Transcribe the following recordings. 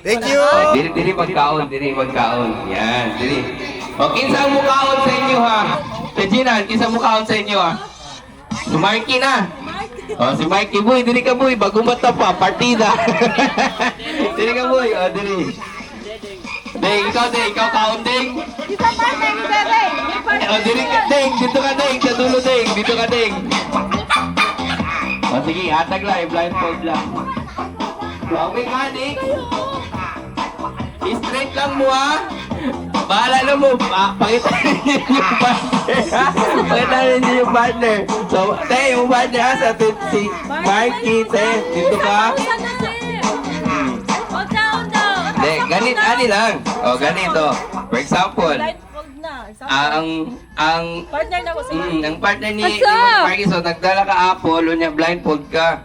Thank you. Dili pagkaon, dili pagkaon. Yan, dili. O, kinsa ang mukaon sa inyo ha? Regina, kinsa ang mukaon sa inyo ha? Si Marky na. O, si Marky, boy, dili ka boy, bagong bata pa, partida. Dili ka boy, o, dili. Ding, ikaw kaon ding. Isa pa tayo ni Bebe. O, dili ka ding, dito ka ding, sa dulo ding, dito ka ding. O, sige, hatag lang, blindfold lang. Okay ka, Nick? Straight lang mo ha. Bahala na mo. Pakita ninyo yung partner ha. Pakita ninyo yung partner. So, tayo yung partner ha. Sa si Marky, tayo. Dito ka. Huwag down daw. Hindi, ani lang. O, ganito. For example, Blindfold na. ang Partner na ko sa ang partner ni Asa? Marky, so nagdala ka apple, unya blindfold ka.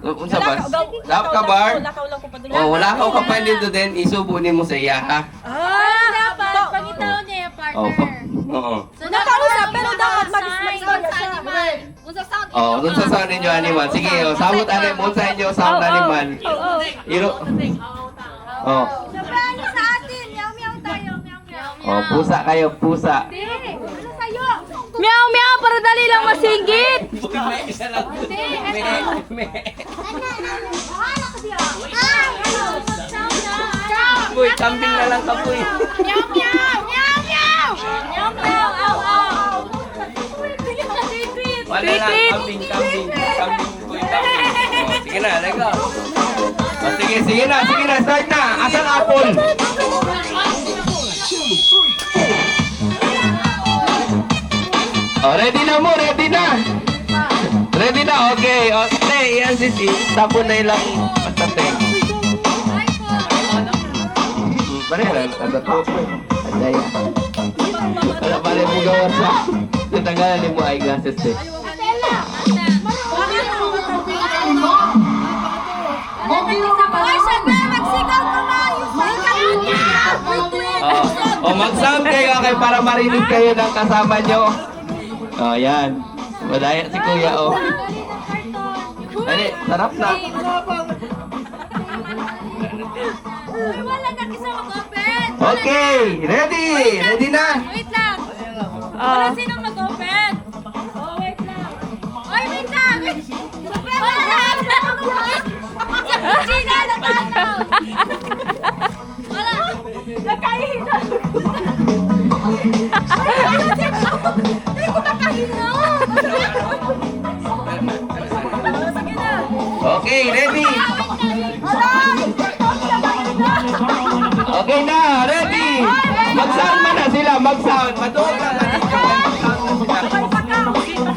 Unsa ba? Lap ka bar? Lakaw lang ko pa doon. Oh, wala ka pa dito din, isubo ni mo sa iya ha. Dapat Pangitaw niya yung Oh, partner. oo. So, nakausap pero dapat mag-istorya siya. Unsa sound Oh, dun sa sound ninyo animal. Sige, oh, sabot animal sa inyo sound animal. Iro. Oh. Sabihan niyo sa atin. Meow-meow tayo. Meow-meow. Oh, pusa kayo, pusa. Ano sa'yo? Meow meow para dali lang masinggit. Boy, kambing na lang ka, boy. Meow meow. Meow meow. Meow meow. Aw aw. Wala lang, kambing, boy, kambing. Oh, sige na, lego. Oh, sige na, start na. Asang apple? Oh, ready na mo, ready na. Ready na, okay. O, stay, yan si tapon na ilang patate. Pareha, kada to. Aday. Wala pala mo gawa sa. Tatanggalan mo ay glasses eh. O, mag-sound kayo okay, para marinig kayo ng kasama nyo. O, yan. Madaya si Kuya, o. Dali, sarap na. Wala na kisa mag-open. Okay, ready? Ready na? Wait lang. Wala sinong mag-open. Oh, wait lang. Oy, wait lang. Wala na. Gina, natataw. Wala. Nakahina. Hindi ko nakahina. Sige na. Okay, ready? Okay na, ready? Mag-sound man na sila, mag-sound. Matuog na na.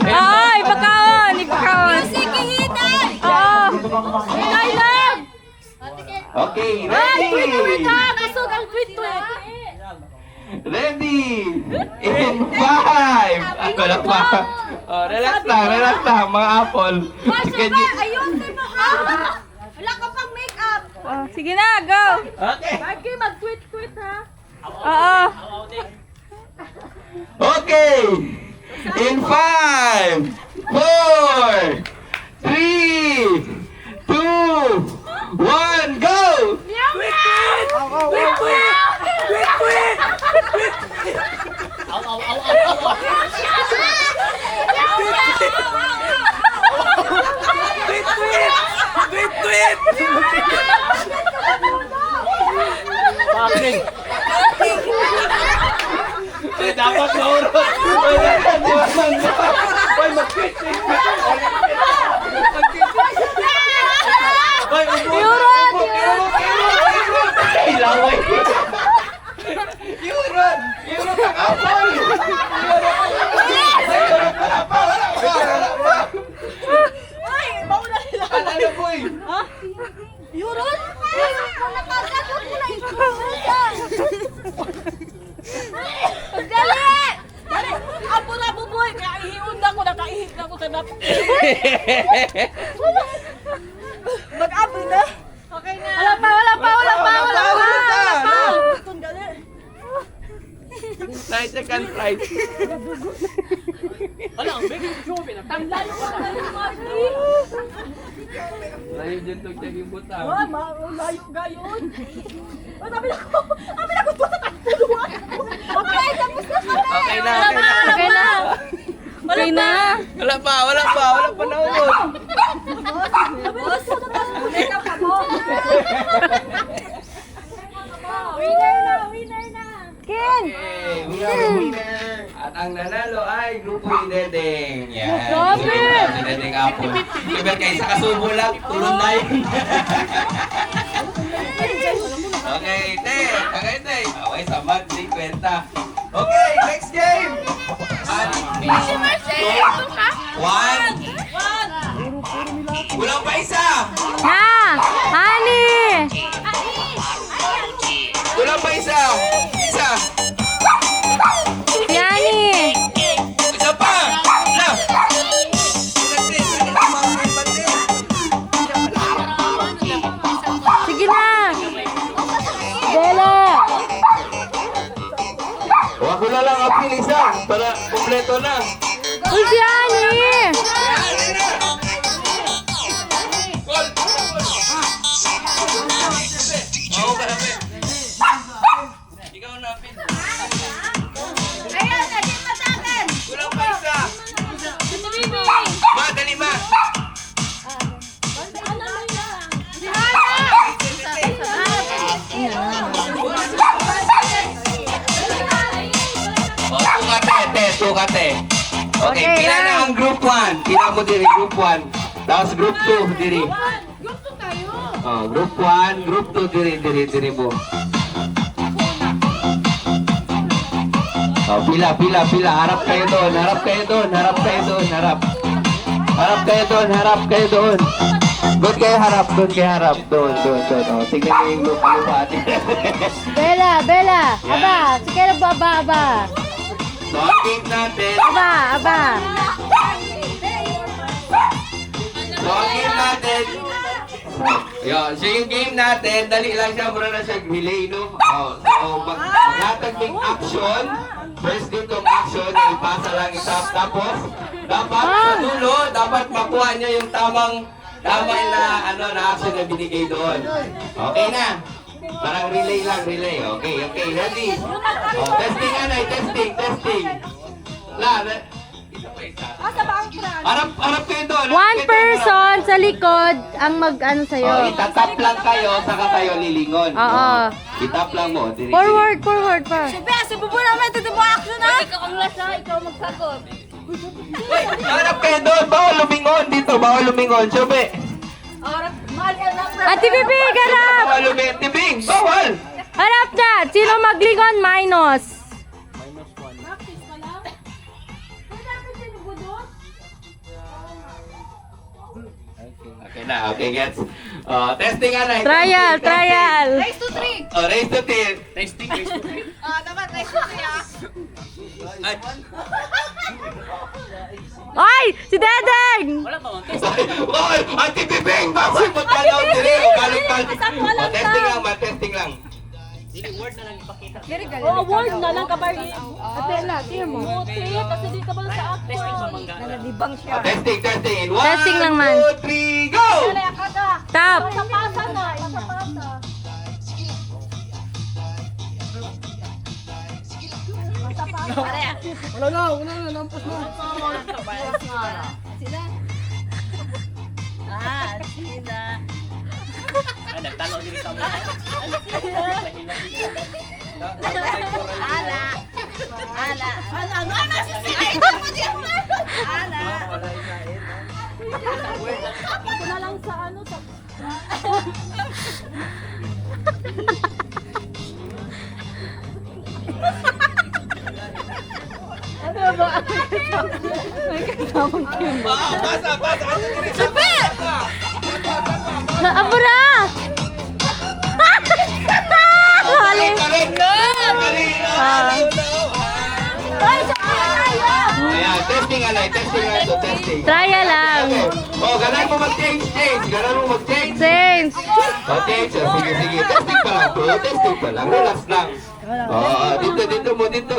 Ay, pagkaon, ipakaon. Sige, hinay. Oo. Hinay lang. Okay, Ay, wait ready? lang. Kusog ang tweet-tweet. Ready? In 5. Ako lang pa. Oh, relax lang, mga apple. Can you... Ayun, mo ha. Wala ka pang make-up. Sige na, go! Okay. Bagay, mag-tweet-tweet ha. Oo. Okay. In 5, 4, 3, 2, 1, go! Dapat maurot. Hoy, mag-quit. Ilaway. Yurot ang apple. Ay, mauna nila. Ano boy? Yuron? Nakasagot mo na ito. Dali! Dali! Apo-apo boy, kaya ihiund ako, nakaihip na ako sa nap. Mag-apo na? Okay na. Wala pa. Itong dali. Nice second prize. Layo dyan to check yung butang. Layo gayon. Oh, sabi na ko doon sa tatluan. Okay, tapos na kami. Okay na. Okay na. Okay na. Wala pa naulot. Boss, ikaw ka mo. Winner na. Ken. Okay, we are the winner. At ang nanalo ay Grupo ni Dedeng. Yan. Grabe! Si Dedeng Apo. Iber kayo sa kasubo lang, tulon na yun. Okay, te. Okay, samad, 50. Okay, next game. One. Kulang pa isa. Na. Ani. Kulang pa isa. Isa. Si Ani. Isa pa. Na. Sige na. Bella. Huwag ko na lang apil isa para kumpleto na. Uy, si Ani. Gol! Oo, karapit. Ikaw na, apil. Ayun, naging pa sa akin. Kulang pa isa. Ma, dali ma. O, tukate. Okay, Okay pila lang. na ang group 1. Pila mo diri, group 1. Tapos group 2 diri. Oh, group 1, group 2 diri mo. Oh, pila. Harap kayo doon. Harap kayo doon. Doon kayo harap. Doon. Oh, tingnan niyo yung group lupa. Bella. Aba. Sige na aba. So, ang game natin. Aba. So yung game natin, dali lang siya, mura na siya relay, no? So, maglatag ng action. First game tong action, ipasa lang itap. Tapos, dapat sa dulo, dapat makuha niyo yung tamang na action na binigay doon. Okay na? Parang relay lang. Okay, ready? Testing. Isa. Harap kayo doon. One person sa likod ang mag-ano sa'yo. Itatap lang kayo, saka kayo lilingon. Oo. Itap lang mo. Diri. Forward pa. Subukan naman, ito mo action na. Ikaw ang last na, ikaw magsagot. Harap kayo doon. Bawal lumingon. Sube. Ate Bibi, harap. Bawal lumingon. Tibing. Bawal. Harap na. Sino maglingon? Minus. Okay na. Okay, gets. Testing nga na. Trial. Race to 3. Race to 10. Naman, race to 3 ah. Ay! Si Dedeng! Bawal. Ate Bibing. Bawal. Magkalaw diri. Testing lang. Oh, word na lang kapag Atela, tingnan mo. Muti, kasi di ka ba sa ako. Nalalibang siya. Testing. Testing lang man. 1, 2, 3, go! Kaya kada. Tap! Pasapasa na. Wala na, lampas na. Sila. Sila. Nagtanaw din sa mga. Ala. Ako na lang sa ano sa Basa. Naabura! Halim. Ayan, testing. Trial lang. Oh, ganun mo mag-change. Change. Sige. Testing pa lang. Relax lang.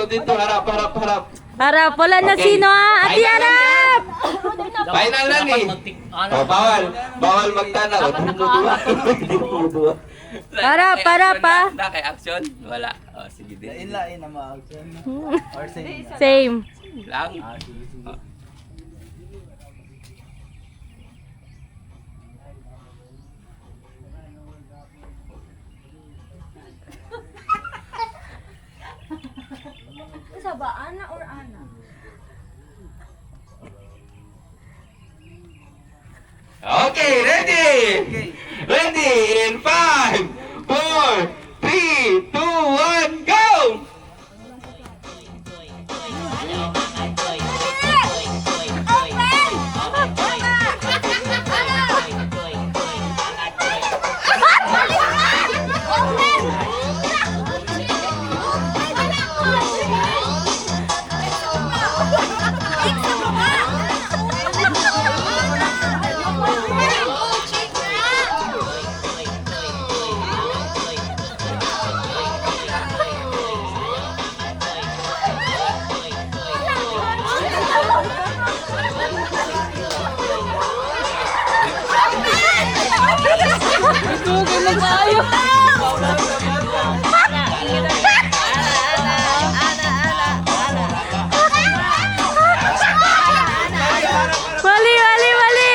Dito, harap. Harap, wala na Okay. sino ha? Ate Final na harap! Final lang eh. Bawal magtanaw. Harap pa. Kay action? Wala. Sige din. Lain na ma-action. Or same. Same. Lang. Isa ba? Ana or Ana? Okay, ready? Ready in 5, 4, 3, 2, 1, go! Mali!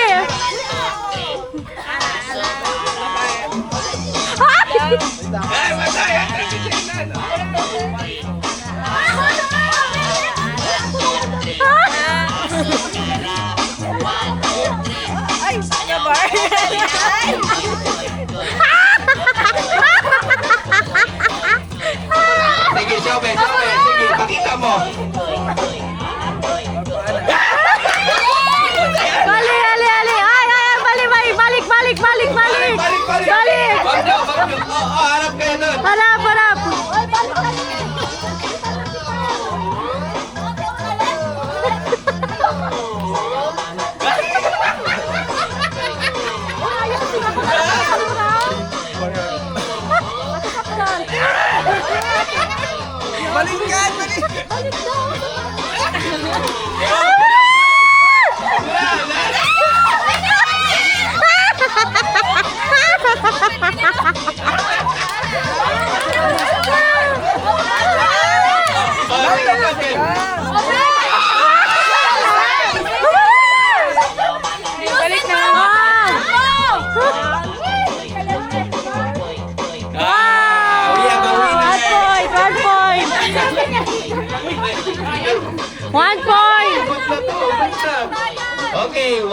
Ay, masaya! Sige, Sobe. Sige, pakita mo. Mali! Ay, balik! Balik! Wag nyo. Harap kayo nun. Harap! Balik na! One point! Okay, 1-0.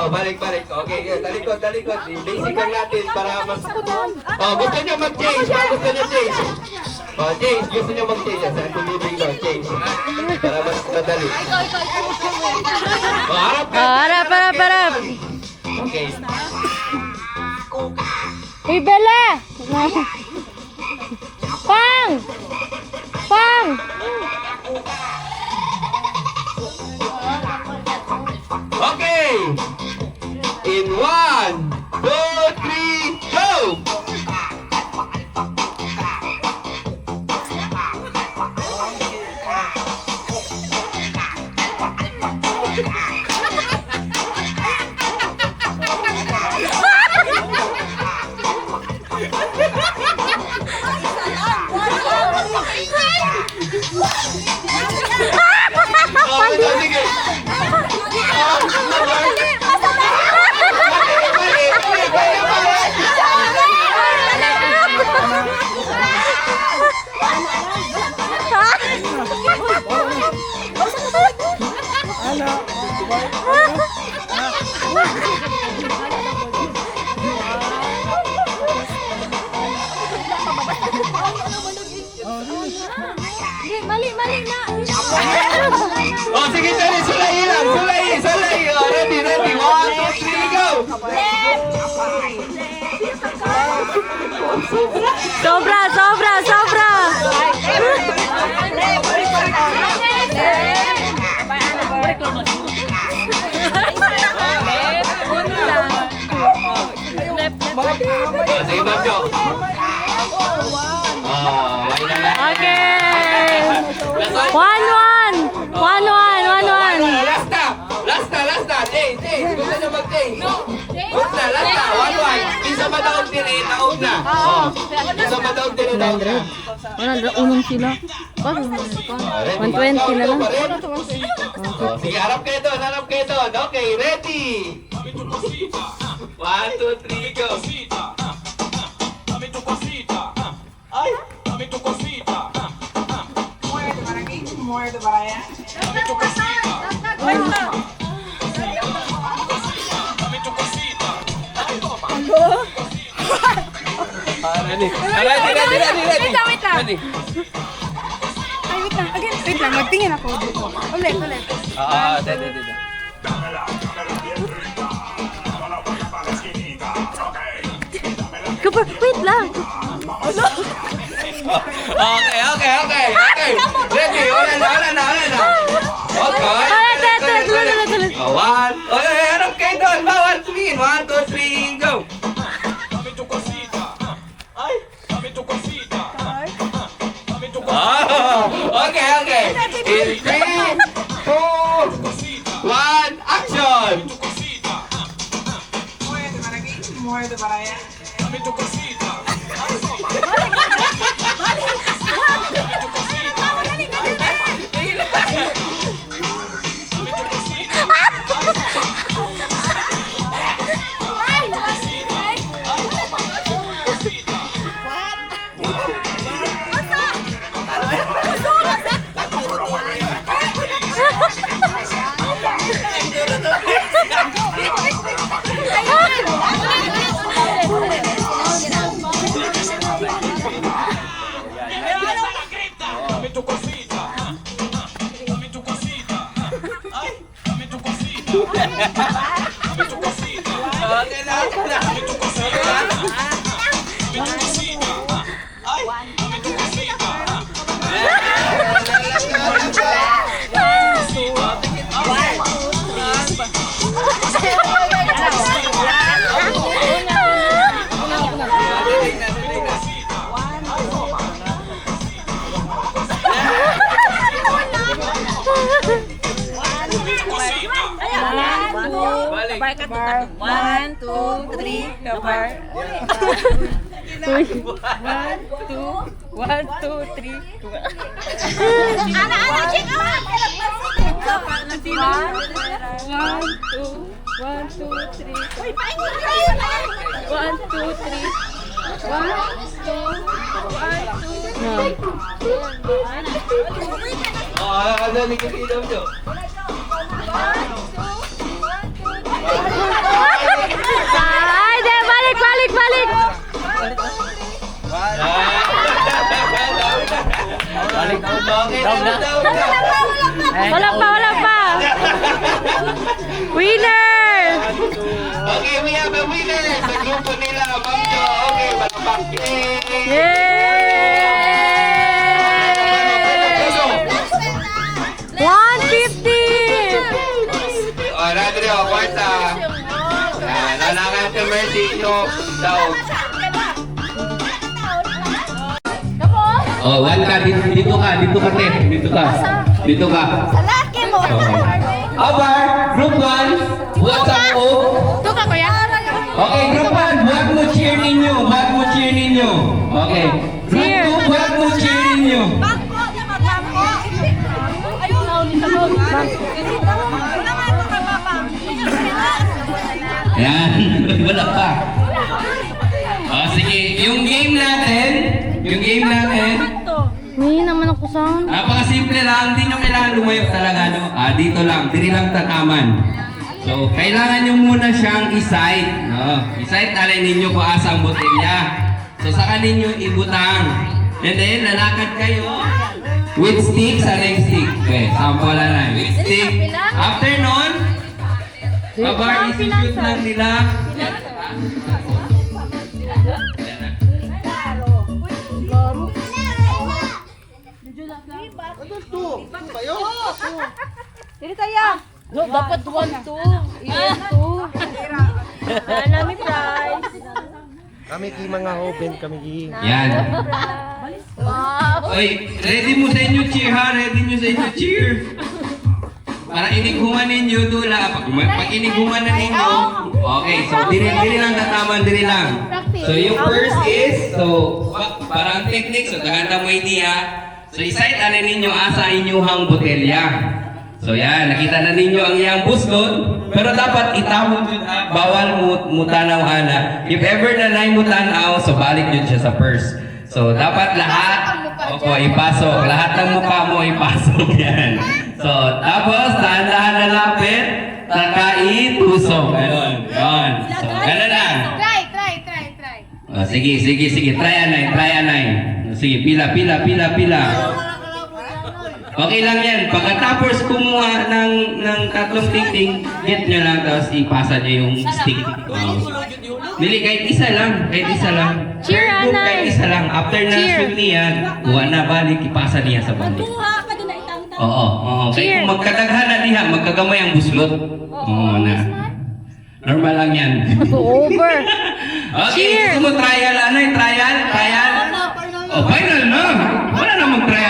Balik. Okay, talikod. Basic lang natin para mas... gusto nyo mag-change. Gusto nyo change. Change. Gusto nyo mag-change. Saan tumibig doon? Change. Para mas madali. Harap ka. Harap! Okay. Uy, Bella! Pang! Okay. In 1, 2, 3, go! Sige. Mali na! Sige, dali, sulay lang. Sulay. Ready. 1, 2, 3, go! Sobra! Sige, Banjo. Okay. Last one. 1-1. 1-1. 1-1. Last na. Jay. Gusto nyo mag-Jay? Last na. 1-1. Isa ba daw dire, naog na. Isa ba daw dire, naog na. 100. Unong sila. 120 na lang. Sige, harap kayo doon. Okay, ready? 1, 2, 3, go. Ready. Wait lang. Ready. Ay, wait lang. Again, wait lang. Magtingin ako. Ulit. Ready. Wait lang. Okay. Ready, wala na. Okay. Tuloy. One. Harap kayo doon. Bawal tumingin. 1, 2, 3, go. Okay. In 3, 2, 1, action! Okay na. Bar. 1, 2, 3. Kabar. 1, 2, 3. Ana, check out! 1, 2, 3. 1, 2, 3. 1, 2, 3. Ano nagkakilom nyo? Ay, di, balik. Wala pa. Winner! Okay, we have a winner sa grupo nila, Ma'am Jo. Okay, palakpak. Yay! Yay! 150! O, Rodrigo, kwarta. Lalakan si Mercy yung daw. Oh, one ka. Dito ka, te. Dito ka. Sa laki mo. Abar, group 1, what's up, oh? Ito ka, kuya? Okay, group 1, buhat mo cheer ninyo. Okay. Group 2, buhat mo cheer ninyo. Bangko, bangko. Ayun. Ayan, wala pa. Sige, yung game natin, May naman ako sound. napakasimple lang, hindi nyo kailangan lumayo talaga, no? Dito lang, diri lang tataman. So, kailangan nyo muna siyang isight, no? Isight, alay ninyo kung asang botelya. So, saka ninyo ibutang. And then, lalakad kayo with stick, saling stick. Okay, sample na. With stick. After nun, kabar, isishoot lang nila. Dili tayo. Dapat 1-2. 2. Wala may prize. Kami ki mga hoben kami ki. Yan. Oy, ready mo sa inyo cheer ha? Ready nyo sa inyo cheer. Para iniguman ninyo dula. Pag iniguman na ninyo. Okay, so diri lang tataman, diri lang. So yung first is, so parang technique, so tagata mo idea. So isite na ninyo asa inyuhang botelya. So yan, nakita na ninyo ang iyang buslot. Pero dapat itawag yun, bawal mo tanaw ana. If ever na nay mo tanaw, so balik yun siya sa purse. So dapat lahat, ipasok. Lahat ng mukha mo ipasok yan. So tapos, dahan-dahan na lapit, takaitusok. Ayun, yun. So, gano'n lang. Try. Sige. Try anay. Sige, pila. Okay lang yan. Pagkatapos kumuha ng tatlong ting-ting, get nyo lang, tapos ipasa nyo yung stick. Dili, kahit isa lang. Cheer, Third group, Anay. kahit isa lang. After na Cheer. swim niya, kuha na balik, ipasa niya sa balik. Buha ka doon na itang-tang. Oo. Kaya Cheer. kung magkadaghan na diha, magkagamay ang buslot. Oo na. Normal lang yan. Over. Okay, Cheer. gusto mo trial, Anay? Trial? Final na. Wala namang trial.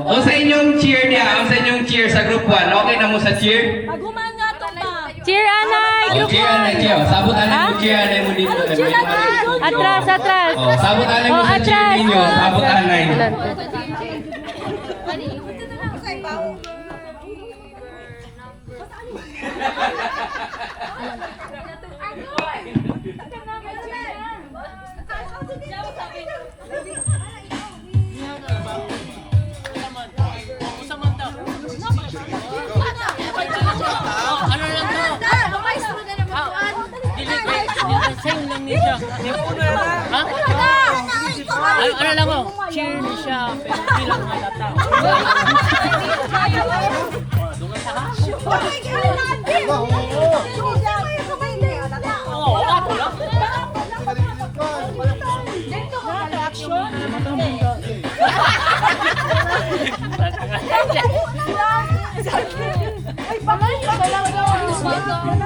O sa inyong cheer niya, sa group 1, okay na mo sa cheer? Pag-human nga to pa. Cheer, Anay. Group Cheer, Anay, cheer. Sabot Anay mo, cheer, Anay mo dito. Atras. Sabot Anay mo sa cheer atras. ninyo. Sabot Anay. Ano lang mo? Cheer ni siya, pero hindi lang halata.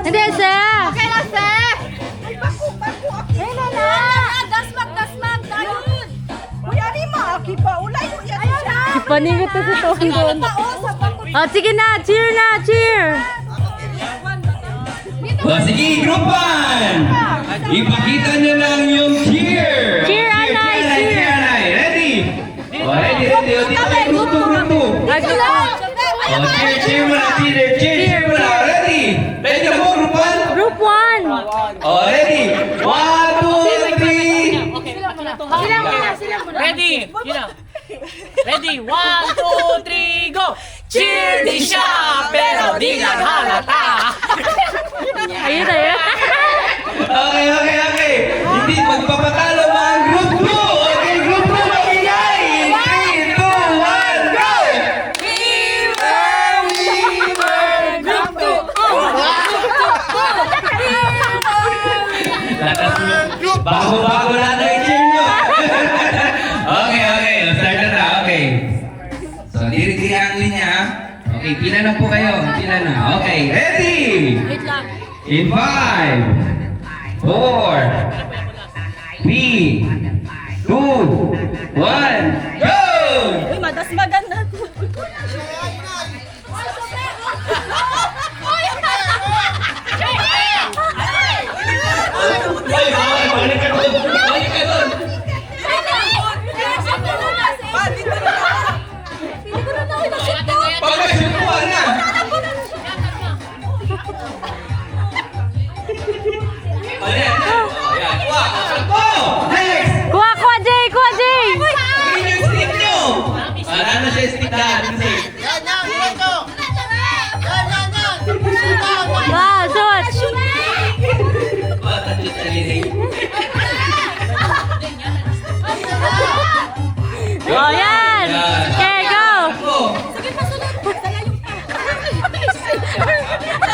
Hindi, sir. Okay na, sir. Dasmag, dayun. Paningot na sa tondon. Sige na, cheer. Sige, group 1! Ipakita nyo lang yung cheer! Cheer, Anay, cheer. Anay! Ready? Ready. O, dito kayo, group 2. Cheer mo na, cheer mo na. Ready? Ready mo, group 1? Group 1. Ready? 1, 2, 3! Sila muna. Ready? Ready? 1, 2, 3, go! Cheer ni siya, pero di lang halata. Ayun. Okay. Hindi magpapatalo mga group 2. Okay, group 2, magingay! 3, 2, 1, go! Group 2. Bago lang yung cheer nyo. Okay. Start na. Okay. So, diri ang linya. Okay, pila na po kayo. Okay, ready? In 5, 4, 3, 2, 1, go! Maganda. Balik ka doon. Pag-shoot mo na. Ayan. Next! Kuha, Jay. Green yung stick nyo! Ano siya stick na? Shoot. Yan. Okay, go. Sige, pasunod. Dala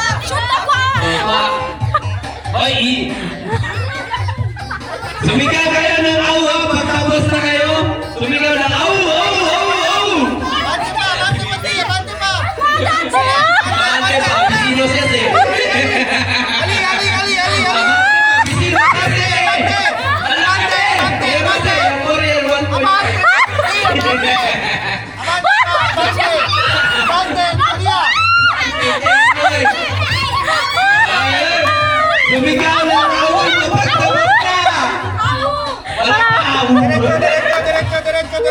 yung shoot ako. Oy! Sumigaw kayo ng awa pagtapos na kayo! Sumigaw ng awa! Bante pa! Bisino siya eh! Ali! Bisino siya eh!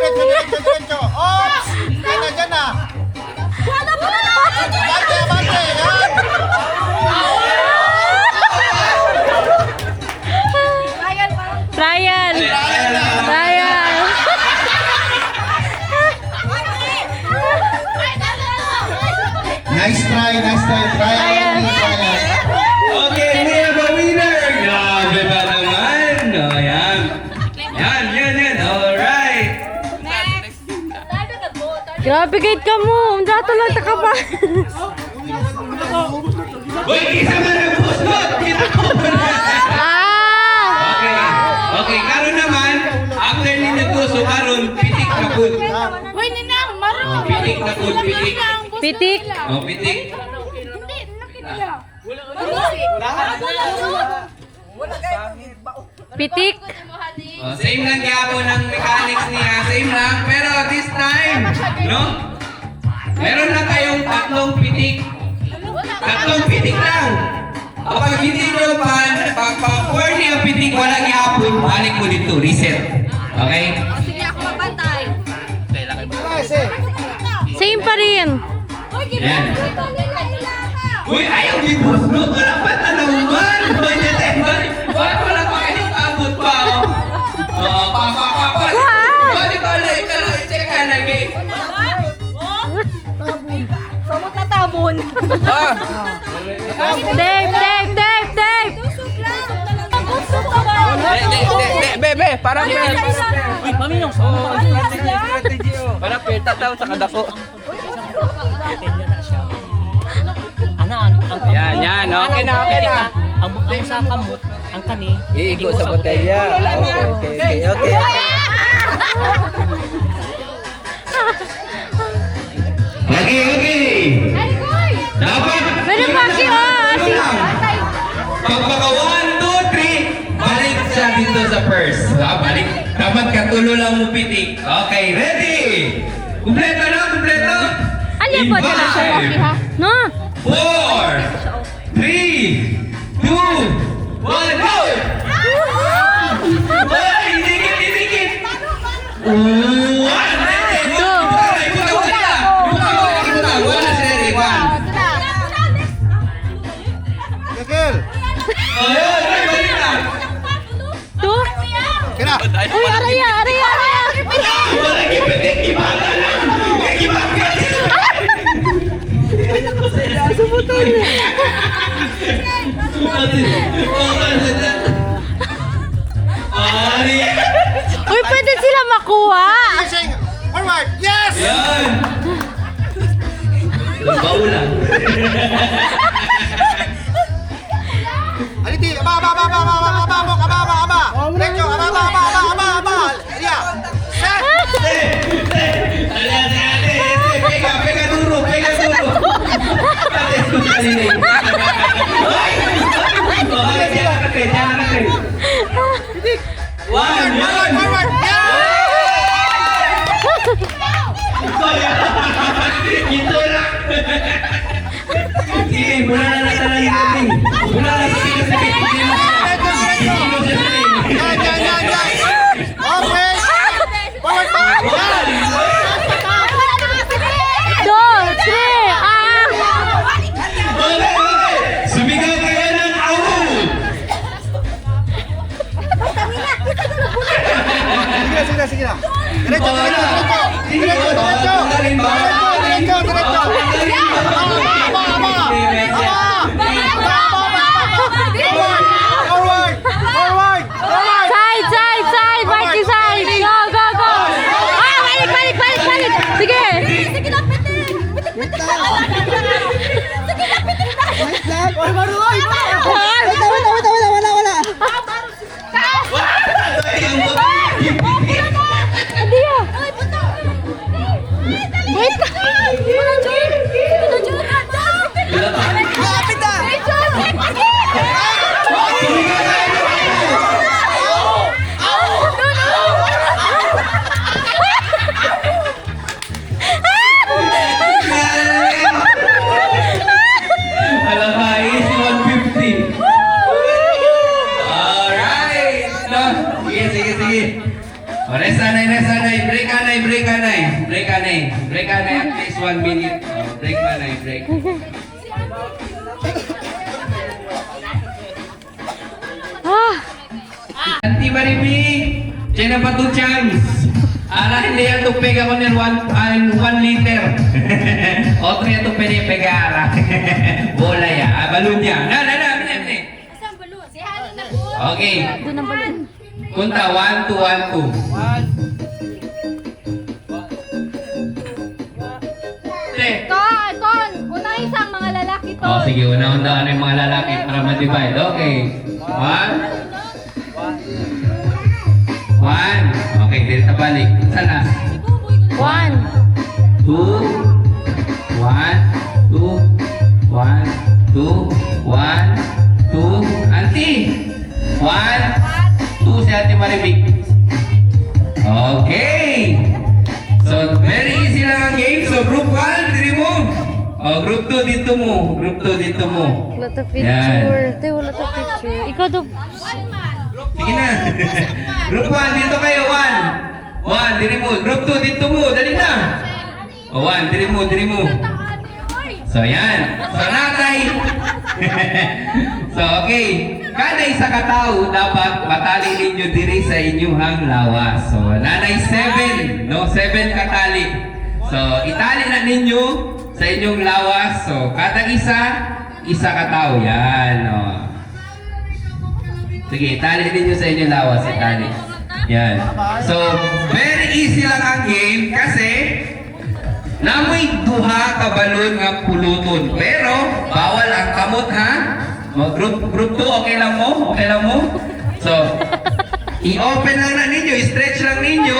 diretso. Ops! Dyan na. Bante, yan. Trial. Trial. Nice try. Trial. Okay, we have a winner! Grabe ba naman? O, yan. Yan. Alright. Grabe gate ka mo. Dato lang ta ka pa. Uy, isa man ang pusot! Kita ko ba na? Okay, karon naman, after ni nagpuso, karon, pitik na food. Hoy, Ninang, maro. Pitik na food, pitik. Pitik. O, pitik. Pitik. Same lang yapon ng mechanics niya, same lang. Pero this time, no? Meron na kayong tatlong pitik. Tatlong pitik lang. Kapag hindi nyo pag-pour niya ang pitik, walang yapon, balik mo dito, reset. Okay? Sige, ako mabantay. Same pa rin. Yan. Uy, ayaw ni boss, no? Wala pa tanawan. Wala pa kayo abot pa, oh. Balik. Check ka lagi. Samot na tabon. Tape. Bebe, parang Uy, maminong. Parang peta daw sa kadako. Yan. Okay na. Ang sa kamot, ang kani. Iigo sa botelya. Okay. Okay. Dapat. Pero paki Pag maka 1, 2, 3, balik siya dito sa first. Balik. Dapat katulo lang mo pitik. Okay, ready? Kumpleto na. Ano po na siya paki ha? No. 4, 3, 2, 1, go! Hoy, dikit! 1, Gagil. Two. Kira. Uy, araya. Uy, pwede sila makuha. Forward. Yes! Yan! Baulan. Aliti, aba. Diretso, aba. Iya. Set. Pega duro. Forward. Ito lang. Sige, mula na natin yung Okay. Forward pa. Yan. 2, 3, Sumigaw kayo ng awu! Sige na. Diretso. Forward. Side, Mikey side. Go. Balik. Sige. break anay. Break anay. Break anay at least 1 minute. Oh, break anay, break. Ah, Auntie Maribig, Chena pa 2 chance. Ala, hindi yan ito pega ko ng 1 liter. Otro yan ito pegar. Bola ya. Balon niya. Na. Isang balon. Si Hana na po. Okay. doon ang balon. Kunta, 1, 2, 1, 2. Kon, unang isang mga lalaki to. Oh, sige, una-undaan yung mga lalaki para ma-divide. Okay. 1. 1. Okay, dito na balik. Sana? 1. 2. 1. 2. 1. 2. 1. 2. Auntie! 1. 2 si Ate Maribig. Okay! So, very easy lang ang game. So, group 1, diri mo. Oh, group 2, dito mo. Group 2, dito mo. Wala to picture. Te, wala to picture. Ikaw to. Sige na. Group 1, dito kayo. 1. 1, diri mo. Group 2, dito mo. Dali na. O, 1, diri mo. So, yan. So, natay. So, okay. Kada isa ka tao, dapat matali ninyo diri sa inyuhang lawas. So, nanay 7. No, 7 katali. So, itali na ninyo sa inyong lawas. So, kada isa ka tao. Yan. O. Sige, itali ninyo sa inyong lawas. Itali. Yan. So, very easy lang ang game kasi namoy duha ka balon nga puluton. Pero, bawal ang kamot ha. Group 2, okay lang mo? Okay lang mo? So, i-open lang na ninyo, i-stretch lang ninyo.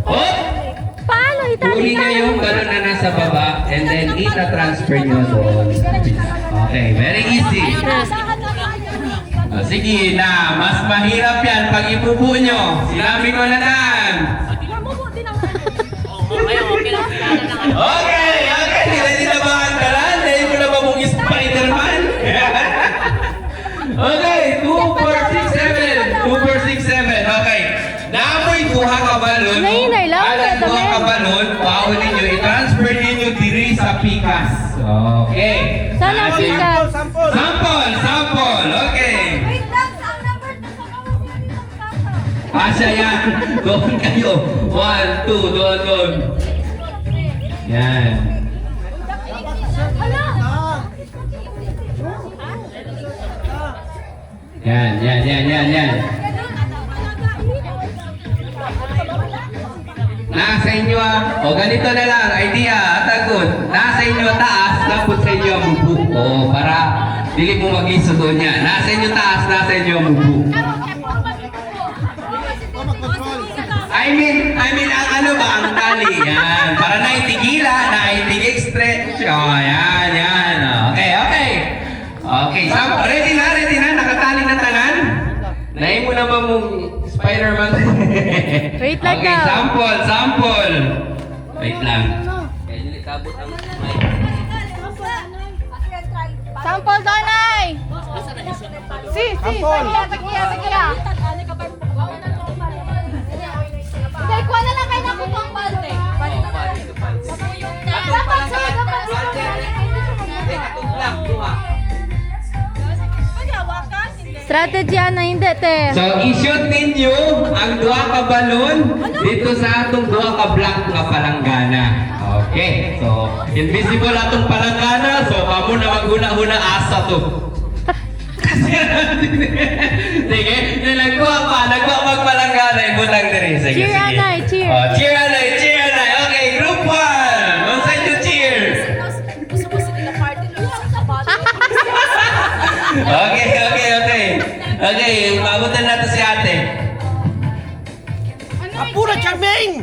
Oh! Paano itali Uli niya yung balon na nasa baba and then ita-transfer nyo doon. Okay, very easy. Sige na, mas mahirap yan pag ibubu nyo. Sinabi ko na lang. Okay, ready na ba ang talan? Dahil mo na ba mong Spider-Man? Okay, 2, 4, 6, 7. 2, 4, 6, 7. Okay. Namoy duha ka balon. Nainay lang, Alam duha ka balon, baon ninyo, i-transfer ninyo diri sa pikas. Okay. Saan ang Sige. pikas? Sample. Okay. Wait lang, saan number na sa kawin? Asya yan. Doon kayo. 1, 2, doon. Yan. Yan. Nasa inyo o ganito na lang, idea, atagon. Nasa inyo taas, tapos sa inyo ang bubu. O, para dili mo mag-iso doon yan. Nasa inyo taas, nasa inyo ang bubu. I mean, ang ano ba, ang tali. Yan, para naitigila, naitig-stretch. O, yan. Okay. Okay, ready na, nakatali na tanan. Nahin mo na ba mong Spider-Man? Wait lang Okay, daw. sample. Wait lang. Sample donay. Si. Sample. Sakiya. Dahil kuha na lang kayo na kupang balte. Dapat sir, strategy na hindi, te. So, i-shoot ninyo ang duha ka balon dito sa atong duha ka black nga palanggana. Okay. So, invisible atong palanggana. So, kamo na maghuna-huna asa to. Sige, nagkuha magpalanggana. Ibutang diri. Sige. Cheer, Anay, cheer. Oh, cheer, Anay. Okay, group 1. Unsay you cheer? Okay, mabutan natin si ate. Apura, Charmaine!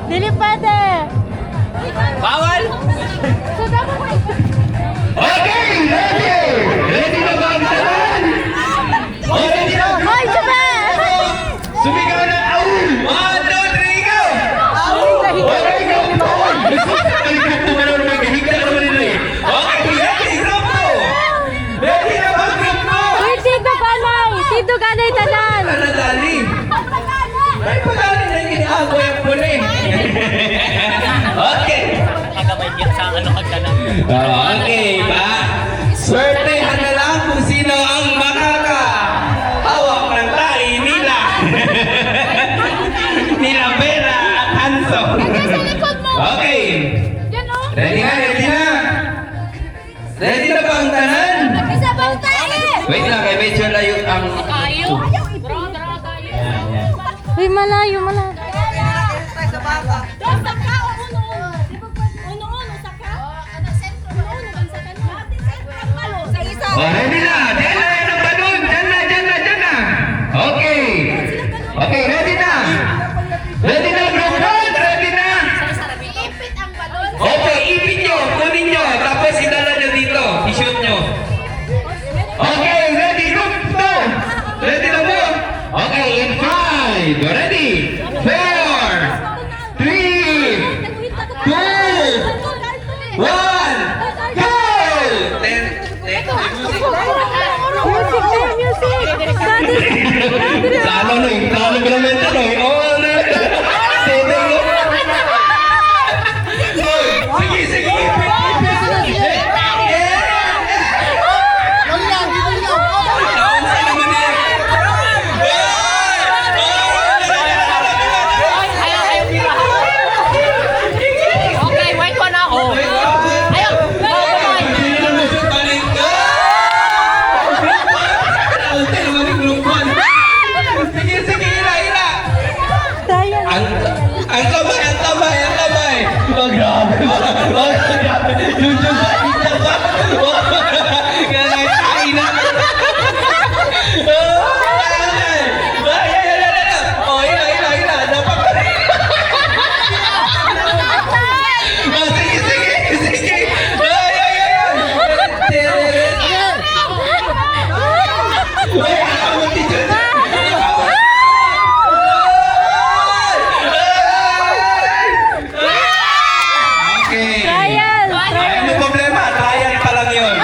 Dili pwede. Bawal! So, dapat Okay, ready! Ready na ba ang talan? Oh, ready na! Hoy, sabi! nila Bella at Hanso. Sa likod mo. Okay. Yan o. Ready na, ready na. Ready na ba ang tanan? Isa bang tayo? Wait lang, kay medyo layo ang... Kayo. Uy, malayo, malayo. Doon sa ka o uno-uno. Uno-uno sa ka. Uno-uno man sa kanila. Sa isa. Oh, ready na. Diyan na yan ang balon. Diyan na, diyan na, diyan na. Okay. Okay, ready na. Ready na, group one. Ready na. Iipit ang balon. Okay, ipit nyo. Kunin nyo. Tapos idala nyo dito. I-shoot nyo. Okay, ready, group two. Ready na mo? Okay, in 5. Ready? 4, 3, 2, 1, go! Salo na yung talo ko naman ito. Oo na. Sige, sige. Dali lang, dali lang. Okay, wait ko na ako. Ayaw, bye-bye. Balik ka! Ante naman yung group 1. Sige, sige, ila. Ang kamay, ang kamay, ang kamay. Oh, grabe. Oh, grabe. Yung dyan ba? Oh, ganay, tayo na. Oh, ila. Dapat pa rin. Oh, sige, sige. Ay. Ay, ako mo, teacher. Okay. Trial. Ano problema? Trial pa lang yun.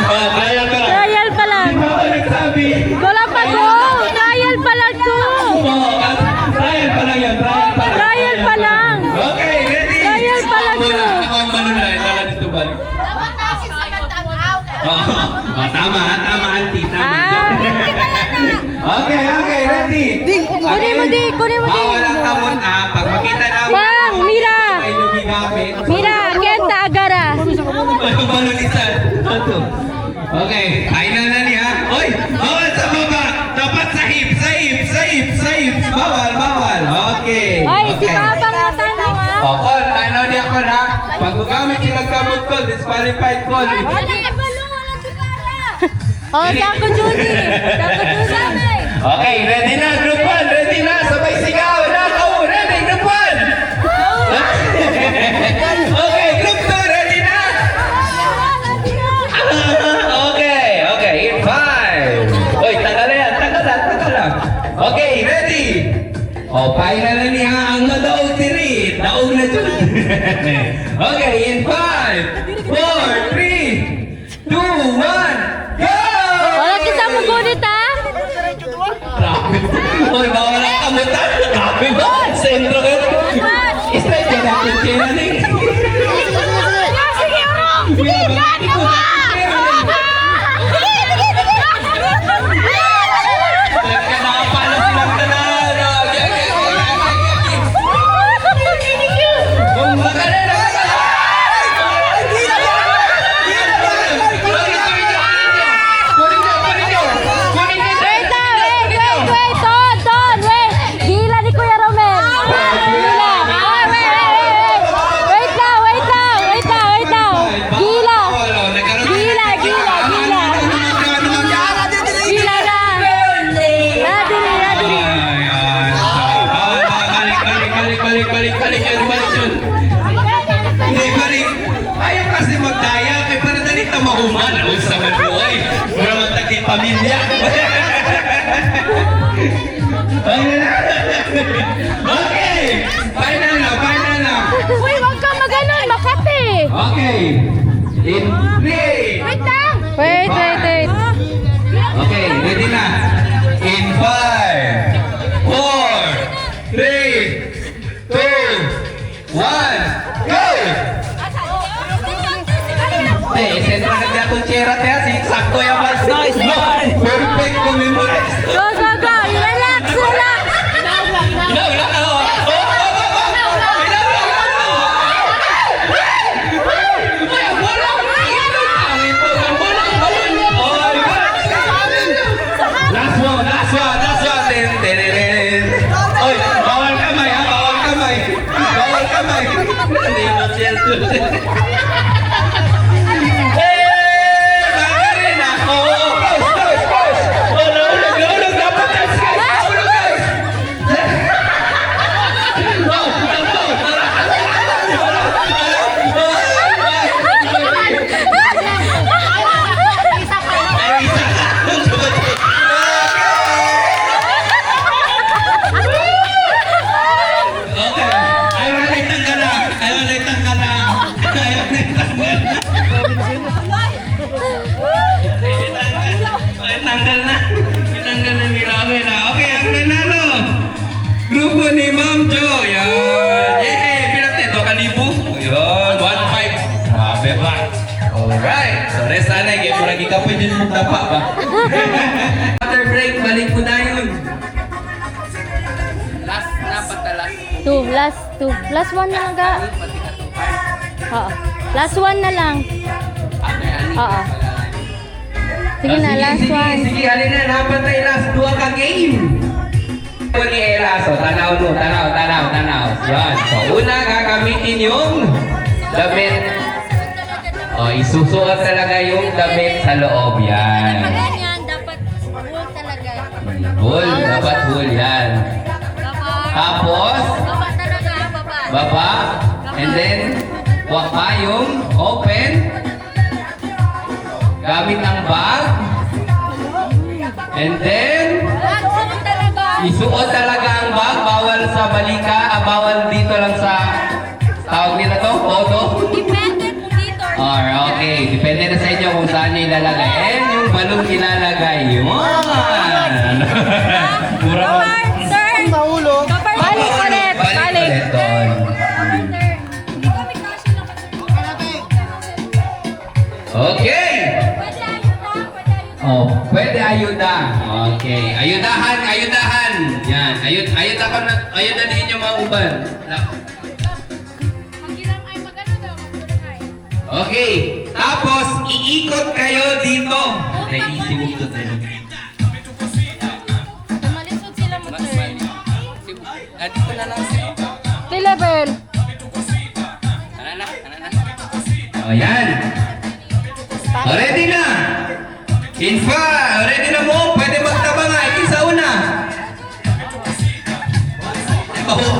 Oh, trial pa lang. Trial pa lang. Di ba ako nagsabi? Wala pa go. Trial pa lang go. Oh, trial pa lang yan. Trial pa lang. Okay, ready? Trial pa lang Muna, to. ako ang manunay. Tala dito ba? Dapat nasin sa kantang-aw. Tama, auntie. Tama. Ah. Okay, ready? Kunin mo di. Bawal ang kamot pag makita namin. Bang, Mira. Ay lumigamit. Mira, kenta agara. Malulisan. Ito. Okay, kainan na niya. Oy, bawal sa baba. Dapat sa hips. Bawal. Okay. Ay, si Okay. Papa nga tanong ah. O, Col, ano niya ko na? Pag magamit sila kamot ko, disqualified Col. Wala yung balon. Wala si Clara. Oh, Sako Judy. Sako Judy. Okay, ready na, group 1. Ready na, sabay sigaw. Ready, group 1. Okay, group 2, ready na? Okay, in 5. Uy, tagal na yan, tagal lang. Okay, ready? O, paina na niya ang madaog diri. Daog na dyan. Okay, in 5, 4, 3, 2, 1, go! Wala kita mo gunit ah. Grabe. Uy, bawal ang kamutan. Grabe ba? Sentro ka rin. Straight ka natin, Jenny. Sige, Orong. Sige, gano'n mo. Nakapalo silang tanan. Kung baka na Wait, Ton, wait. Gila ni Kuya Romel. Gila. Ah, wait lang. Gila. Gila na. Nadiri. Balik yun. Hindi, balik. Ayaw kasi magdaya. Kaya para dali ka mahuman. Ako sa mabuhay. Para mataging pamilya. Okay. Final na. Uy, wag ka maganon, Makati. Okay. In 3. Wait lang. Wait. Okay, ready na. In 5, 4, 3, 2, 1, go! Sentro na niya itong tsera niya. Sakto yung mas. Nice. Perfect ko memorize. Go. Relax. Ilaw, Oy, bawal kamay ha, bawal kamay. Bawal kamay. Hindi mo cellphone. Magaling ako. Hulog, dapat guys. Hulog guys. Okay. Ayaw na itanggal na. Ayaw na itanggal na. Ayaw na itanggal na. Itanggal na. Itanggal na ni Ramen na. Okay, ang nanalo. Grupo ni Ma'am Jo. Yan. Yay! Pinate ito, kalibo. Yan, 1-5. Grabe ba? Alright. So, rest na kayo. Kung lagi ka pwede mong tapa ba? After break, balik mo na yun. Last na patalas. Last one na lang ka. Oo. Last one na lang. Oo. Sige na, last one. Sige, halin na. Dapat tayo last 2 ka game. Ito ni Ella. So, tanaw mo. Tanaw. Yan. So, una gagamitin yung damit. O, isusuot talaga yung damit sa loob. Yan. Ganyan, dapat full talaga. Full. Dapat full. Yan. Dapat. Tapos, Baba talaga, baba. baba. And then, huwag pa yung open. Gamit ang bag. And then, Full talaga. isuot talaga ang bag. Bawal sa balika. Bawal dito lang sa tawag nila to. Todo. Depende kung dito or Or, okay. Depende na sa inyo kung saan nyo ilalagay. And yung balong ilalagay. Yun. Mura mo. Sir, Mahulog. Balik ulit. Balik. Doon. hindi kami kasi lang Okay. Pwede ayuda. Oh, pwede ayuda. Okay. Ayudahan. Yan. Ayuda din yung mga uban. Maghiram ay magano daw, maghiram ay. Okay. Tapos, iikot kayo dito. Naisip mo ito tayo. Malisod sila mo, sir. Dito na lang siya. Level. O, yan. O, ready na. Infa, ready na mo? Pwede magtaba nga. Isa una. Oh.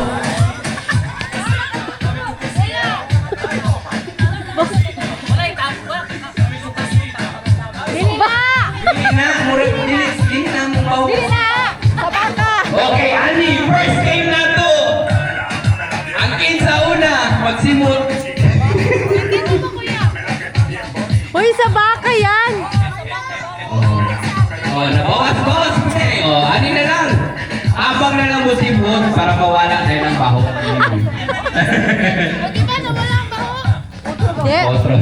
Wala yung tapo. Dili ba? Dili na. Murag, dili na mong baho. Dili na. Sabaka. Okay, Ani, first game na to. Ang kinsa una, magsimot. Uy, sabaka yan. Oh, nabawas. Oh, Ani na lang. Abang na lang mo simot para mawala tayo ng baho. Di ba nawala ang baho? Di. Otro.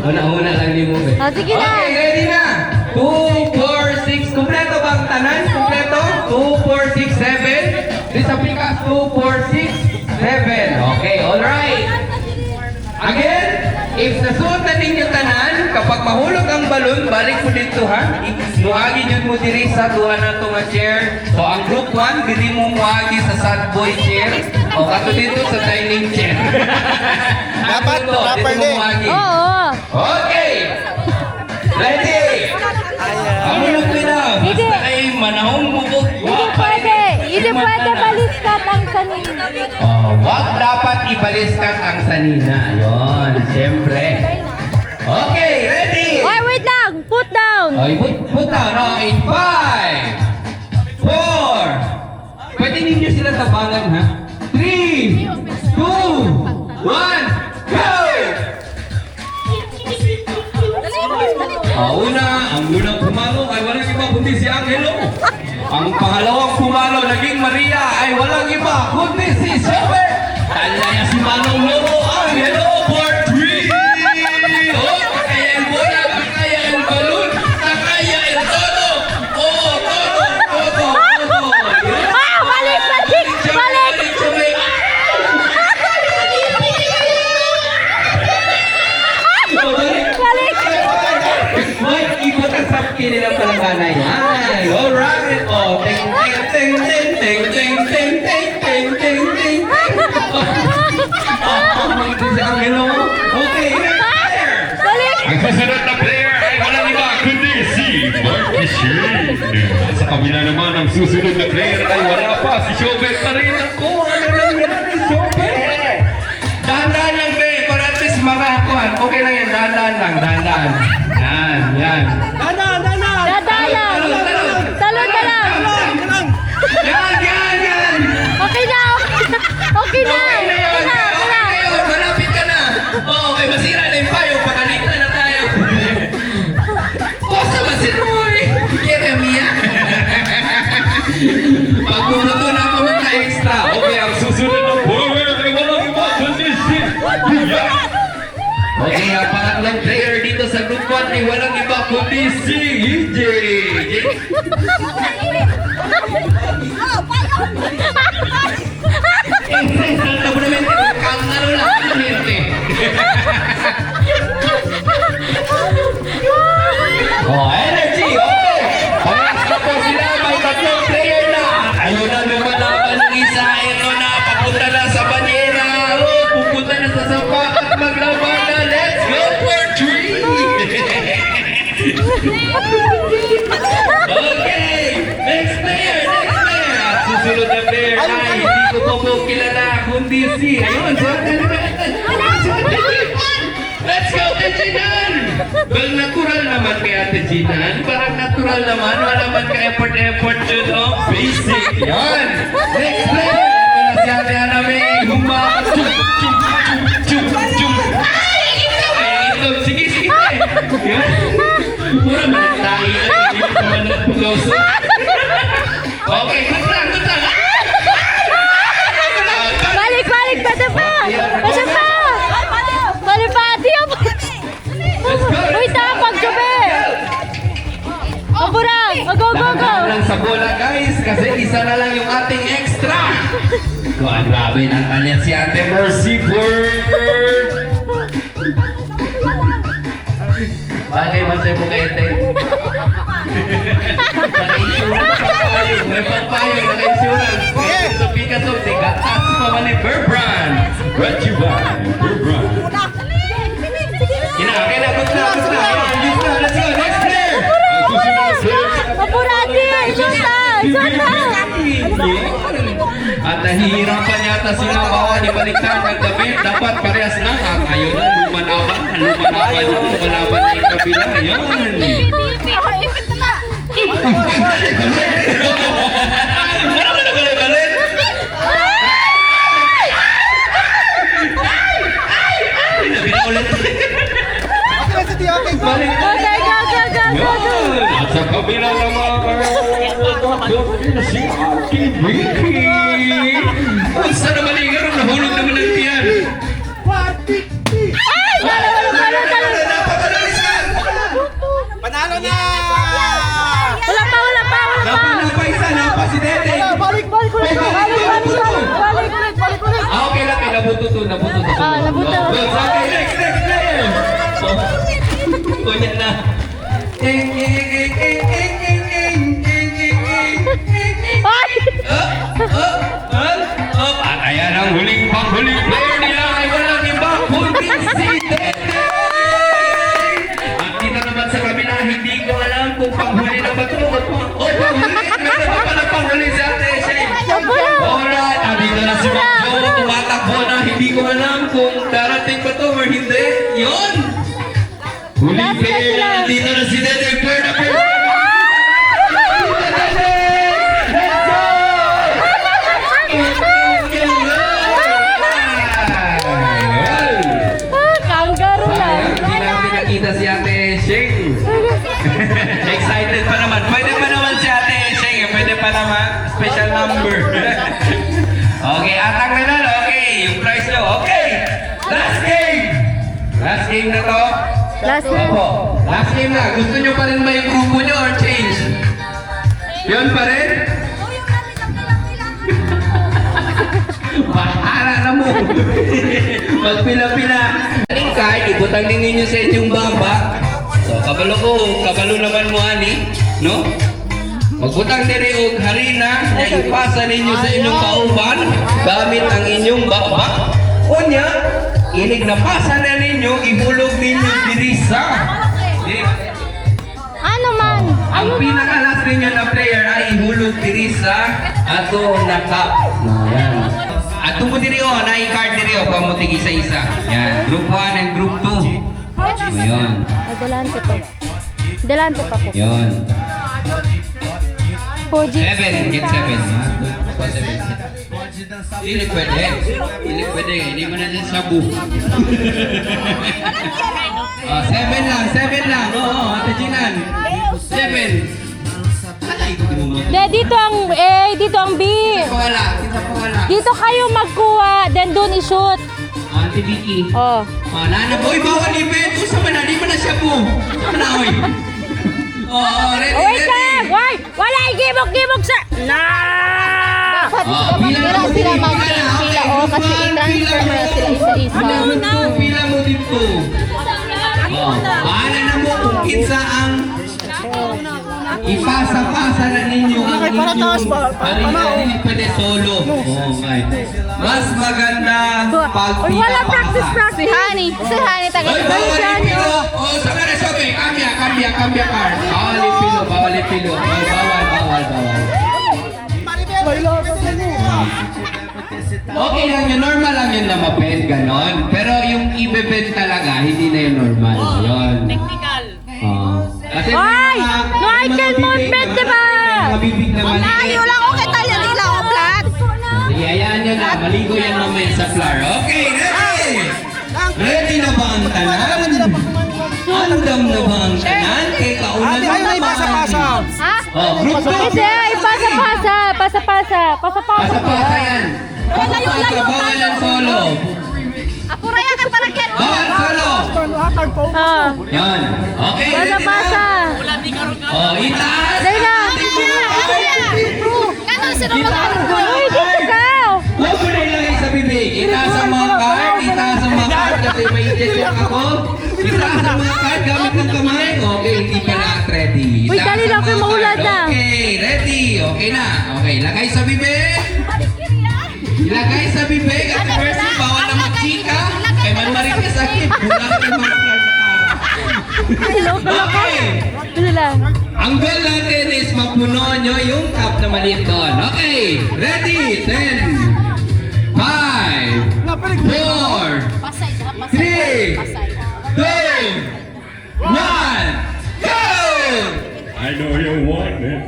Una-una lang ni mo. Ah, sige na. Okay, ready na. 2, 4, 6. Kompleto ba ang tanan? Kompleto? 2, 4, 6, 7. This aplikas 2, 4, 6, 7. Okay, alright. Again, if nasuot na ninyo tanan, kapag mahulog ang balon, balik mo dito ha. Muagi yun mo diri sa duha na ito nga chair. So ang group 1, diri mo muagi sa sad boy chair. O kato dito sa dining chair. Dapat Dito, dito properly. mo muagi. Oo. Okay! Ready! Kamulog nila! Hindi. Basta ay manahong bubog. Hindi pwede baliskat ang kanina. Oh, wag dapat ibaliskat ang sanina. Ayun, siyempre. Okay, ready! Oy, wait lang. Put down. Okay, put down. Oh, in 5, 4. Pwede ninyo sila tabangan, ha? 3, 2, 1, go! Ang unang pumalo ay walang iba kundi si Angelo. Ang pangalawang pumalo naging Maria ay walang iba kundi si Sobe. Talaya si Manong Lolo Angelo for 3. Oh, kaya el bola, kaya el balon, kaya el todo. Oh, todo. Ah, balik. Balik. Mike, ikot ang sapki nilang palanganay. Ay, alright. Oh, ting. kabila naman, ang susunod na player ay wala pa. Si Shobet pa rin ako. Ano nangyari, Shobet? Dahan-dahan lang, be. Para at least makakuhan. Okay lang yan. Dahan-dahan lang. Dahan-dahan. Yan, yan. Dadala. Talon na lang. Yan, yan, yan. Okay na. Okay na. Okay na yun. Okay na yun. Malapit ka na. Oo, okay. Masira na yung payo. Pakalitan na tayo. Basta ba si Roy? Jeremia. Pag bumuto na ako magka-extra. Okay, ang susunod na player ay walang iba kundi si Ian. Okay, ang pangatlong player dito sa group 1 ay walang iba kundi si EJ. Salta mo naman. Kangaro lang. Kanirte. Oh, energy. Okay. Pangas na po sila. May tatlong player na. Ayaw na lumalaban ng isa. Ito na. Papunta na sa banyera. Oh, pupunta na sa sapa at maglaban na. Let's go for 3. Okay. Next player. Next player. At susunod na player ay hindi ko po kilala kundi si. Ayun. Let's go, Ate Jinan! Well, natural naman kay Ate Jinan. Parang natural naman. Wala man ka-effort yun, oh. Basic. Yan! Next player! Ito na si Ate Aname. Humba! Chum! Ay! Itlog! Sige! Yan! Mura man ang tayo. Hindi ko man ang puloso. Okay, good lang! Balik. Pwede pa. Pwede pa. Balik pa. Tiyo po. Uy, tapag, Jobe. Maburang. Go. Dahan lang sa bola, guys, kasi isa na lang yung ating extra. Grabe ng kanya si Ate Mercy Bird. Bagay man sa'yo po kayo, Ate. Naka-insurance pa tayo. May pagpayo, naka-insurance. Kaya sa Picasso, tigatas pa man ni Berbrand. Brought to you by Berbrand. Okay na. Let's go. Next player. Ang susunod na player Mapurati. Suta. At nahihirapan yata sila bawa ni baliktad ng gabi. Dapat parehas lang. Ayaw na, lumalaban yung lumalaban ng kabila. Yan. Wala ka na galit. Ulit. Balik. Go. Yan. At sa kabila ng mga si Ate Vicky. Basta naman yung nahulog naman ng tiyan. Ay! Talo. Panalo na! Wala pa. Napa si Dede. Balik ulit. Okay lang, nabuto to. Nabuto. Okay, next player. Kunya na. Ay! At ayan ang huling player nila ay walang iba kundi si Dede. At dito naman sa kabila, hindi ko alam kung panghuli na ba ito o panghuli. Meron pa pala panghuli si Ate Shane. Alright, dito na si Makjo. Tumatakbo na. Hindi ko alam kung darating pa to or hindi. Yun! Huling player na nandito na si Dede. Player na player. Kangaroo lang. Hindi namin nakita si Ate Sheng. Excited pa naman. Pwede pa naman si Ate Sheng. Pwede pa naman. Special number. Okay, atang na nun. Okay, yung prize nyo. Okay, last game. Last game na to. Last na. Opo, last game na. Gusto nyo pa rin ba yung grupo nyo or change? Yun pa rin? Bahala na mo. Magpila-pila. Aning card, ibutang din ninyo sa inyong baba. So, kabalo naman mo, ani. No? Magbutang diri og harina na ipasa ninyo sa inyong kauban gamit ang inyong baba. Unya, inig na pasa na ninyo, ihulog ninyo diri sa... Ano man? Ang pinaka-last ninyo na player ay ihulog diri sa ato na cup. Yan. At mo diri o, na-card diri o, pamutig isa-isa. Yan, group 1 and group 2. Ayun. Ay, dalante pa. Dalante pa po. Yun. Poji. 7, get 7. Hindi pwede. Hindi pwede. Hindi mo na din sabu. 7 lang, 7 lang. Oo, Ate Jinan. 7. De, dito ang dito ang B. Wala, kita pa wala. Dito kayo magkuha, then doon i-shoot. Ate Vicky. Oh. Nana, boy, bawal event. Usa man na, di man na sabu. Sama na, oy. Ready, Wait ready. lang! Wait! Wala igibog-gibog sa... Na! Pila mo sila dito. mag-pila o kasi i-transfer mo na sila isa-isa. Pila mo dito. Bahala na mo kung kinsa ang ipasa-pasa na ninyo ang inyong hindi pwede solo. Okay. Mas maganda pag Wala practice. Si Honey taga Oy, bawal ipilo. Saka na sabi. Cambia card. Bawal ipilo. Bawal. Okay lang yun, normal lang yun na mabend, ganon. Pero yung i-bend talaga, hindi na yun normal. Yun. Technical. Kasi Ay! No icon movement, diba? mabibig na maligo. Ayaw lang ako kita yan nila o plat. Sige, hayaan nyo na. Maligo yan mamaya sa floor. Okay, ready? Ready na ba ang tanan? Andam na ba ang tanan? Kay kaunan na naman. Ha? Group 2. Hindi, pasa-pasa. Pasa-pasa yan. Pasa-pasa, bawal ang solo. Ako raya ka parang ket. Bawal solo. Yan. Okay, ready na? Pasa-pasa. Itaas. Dahil na. Kanon sino mag-ano? Uy, dito ka. Huwag mo na ilagay sa bibig. Itaas ang mga card. Kasi may intention ako. Itaas ang mga card gamit ng kamay. Okay, hindi pa lahat ready. Uy, Itaas dali ang lang, mga maulad card. na. Okay, ready. Okay na. Okay, lagay sa bibig. Ilagay sa bibig. At first, bawal na magchika. Kay manmarin ka sakit. Bulang yung mga card na Hello, Okay. Ano lang? Ang goal natin is mapuno nyo yung cup na maliit doon. Okay, ready? 10, 5, 4, 3, 2, 1, go! I know you want it.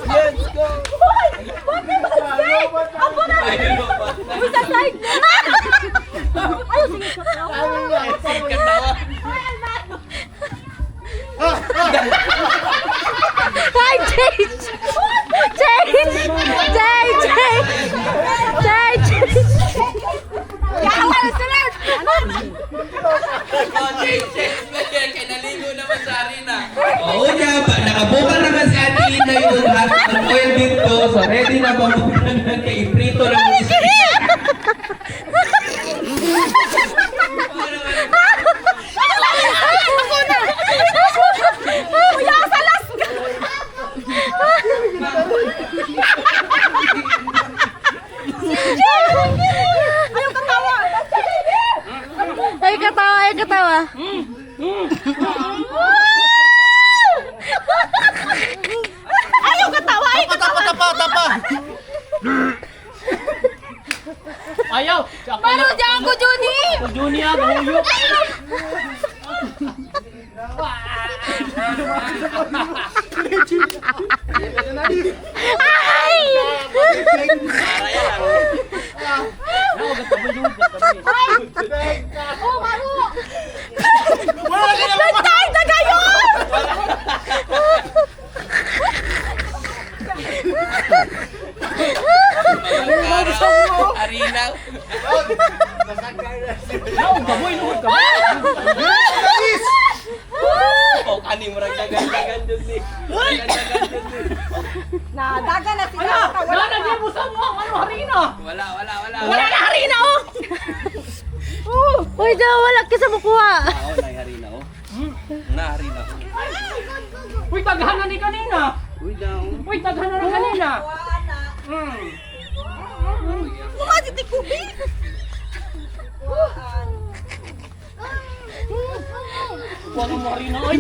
Let's go! Hi, change! Oo niya ba? Nakabuka naman si Ate Ina yung hot oil dito. So ready na ba mo na kay prito na mo isa? Ay, katawa. Ayaw katawa. Ayaw! Paano diyan ko, Judy? Junior, huyok! Oh, Maru! Bantay na kayo! Arina. Gaboy, luhod ka! O kaning murag dagan dun ni. Nadaga na sila. Wala na, di mo sa mo! Ano, harina? Wala. Wala na harina, oh! Uy, daw, wala ka sa mukuha. Uy, taghan na ni kanina! Uy, taghan na ni kanina! Wala mo rin na. Ay,